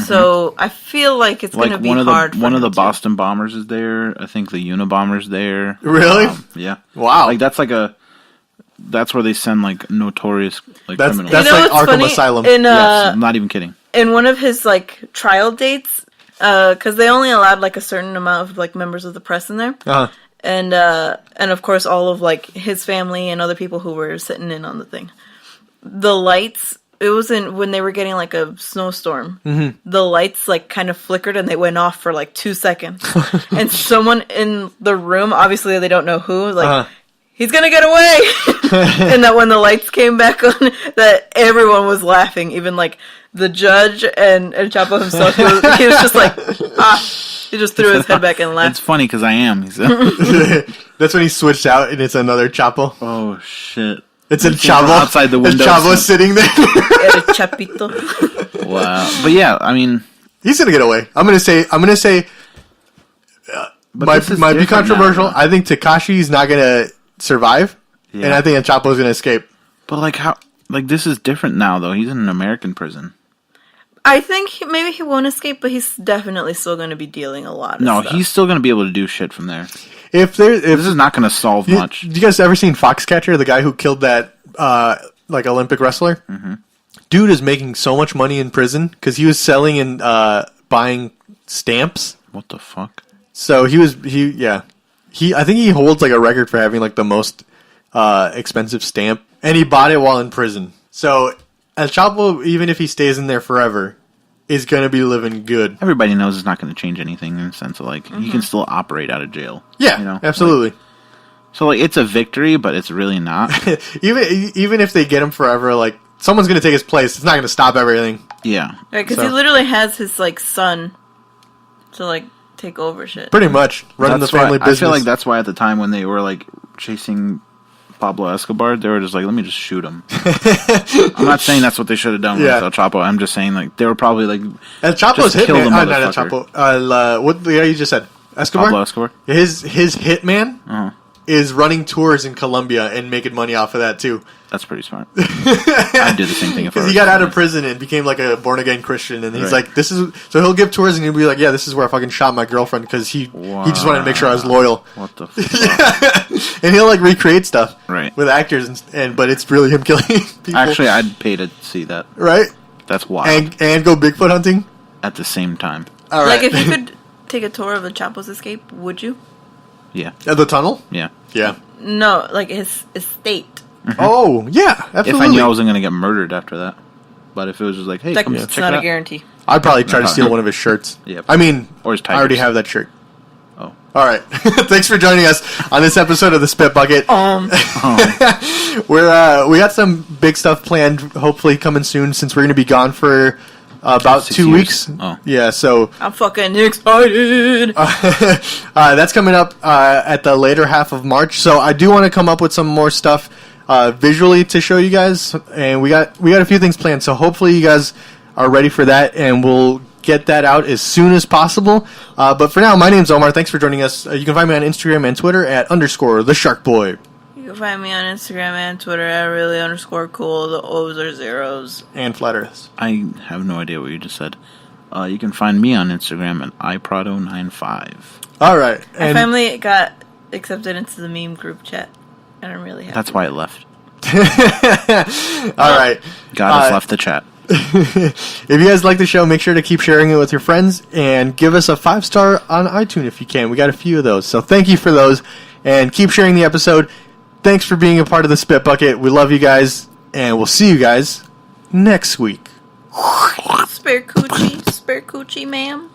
So I feel like it's going to be hard. One of the Boston bombers is there. I think the Unabomber's there. Really? Yeah. Wow. Like that's where they send like notorious criminals. That's like what's Arkham funny? Asylum. In, yes, I'm not even kidding. In one of his like trial dates, because they only allowed like a certain amount of like members of the press in there, and of course all of like his family and other people who were sitting in on the thing. The lights. It wasn't when they were getting like a snowstorm. The lights like kind of flickered and they went off for like 2 seconds. And someone in the room, obviously they don't know who, was like, he's gonna get away. And that when the lights came back on, that everyone was laughing. Even like the judge and Chapo himself, he was just like, he just threw his head back and laughed. It's funny because I am. That's when he switched out and it's another Chapo. Oh shit. It's a Chavo outside the window. Chavo's sitting there. El Chapito. Wow. But yeah, I mean, he's gonna get away. I'm gonna say. Might be controversial. Now, I think Tekashi's not gonna survive, and I think El Chapo's gonna escape. But like how? Like this is different now, though. He's in an American prison. I think maybe he won't escape, but he's definitely still going to be dealing a lot of stuff. He's still going to be able to do shit from there. If this is not going to solve much. You guys ever seen Foxcatcher, the guy who killed that like Olympic wrestler? Mm-hmm. Dude is making so much money in prison because he was selling and buying stamps. What the fuck? So I think he holds like a record for having like the most expensive stamp, and he bought it while in prison. So El Chapo, even if he stays in there forever, is going to be living good. Everybody knows it's not going to change anything in the sense of like he can still operate out of jail. Yeah, absolutely. So like it's a victory, but it's really not. even if they get him forever, like someone's going to take his place. It's not going to stop everything. Yeah, right. Because he literally has his like son to like take over shit. Pretty much running the family business. I feel like that's why at the time when they were like chasing Pablo Escobar, they were just like, let me just shoot him. I'm not saying that's what they should have done with El Chapo. I'm just saying like they were probably like El Chapo's hitman. Not El Chapo. What the guy you just said? Escobar. Pablo Escobar. His hitman is running tours in Colombia and making money off of that too. That's pretty smart. I'd do the same thing if I because he got out of prison and became like a born again Christian, and he's like, "This is." So he'll give tours and he'll be like, "Yeah, this is where I fucking shot my girlfriend because he just wanted to make sure I was loyal." What the fuck? And he'll like recreate stuff with actors but it's really him killing people. Actually, I'd pay to see that. Right? That's wild. And go Bigfoot hunting at the same time. All right. Like if you could take a tour of the Chapo's escape, would you? Yeah. The tunnel? Yeah. Yeah. No, like his estate. Mm-hmm. Oh, yeah, absolutely. If I knew I wasn't going to get murdered after that. But if it was just like, hey, come check it out. It's not a guarantee. I'd probably try to steal one of his shirts. Yep. I mean, or his I already have that shirt. Oh. All right. Thanks for joining us on this episode of the Spit Bucket. We got some big stuff planned, hopefully coming soon, since we're going to be gone for about 2 weeks. Oh. Yeah, so I'm fucking excited. that's coming up at the later half of March. So I do want to come up with some more stuff visually to show you guys, and we got a few things planned. So hopefully you guys are ready for that, and we'll get that out as soon as possible. But for now, my name's Omar. Thanks for joining us. You can find me on Instagram and Twitter at _thesharkboy. You can find me on Instagram and Twitter at really_cool. The O's are zeros. And flat earths. I have no idea what you just said. You can find me on Instagram at iprado95. All right. My family got accepted into the meme group chat. And I'm really happy. That's why it left. All right. God has left the chat. If you guys like the show, make sure to keep sharing it with your friends and give us a 5-star on iTunes if you can. We got a few of those. So thank you for those. And keep sharing the episode. Thanks for being a part of the Spit Bucket. We love you guys. And we'll see you guys next week. Spare coochie, ma'am.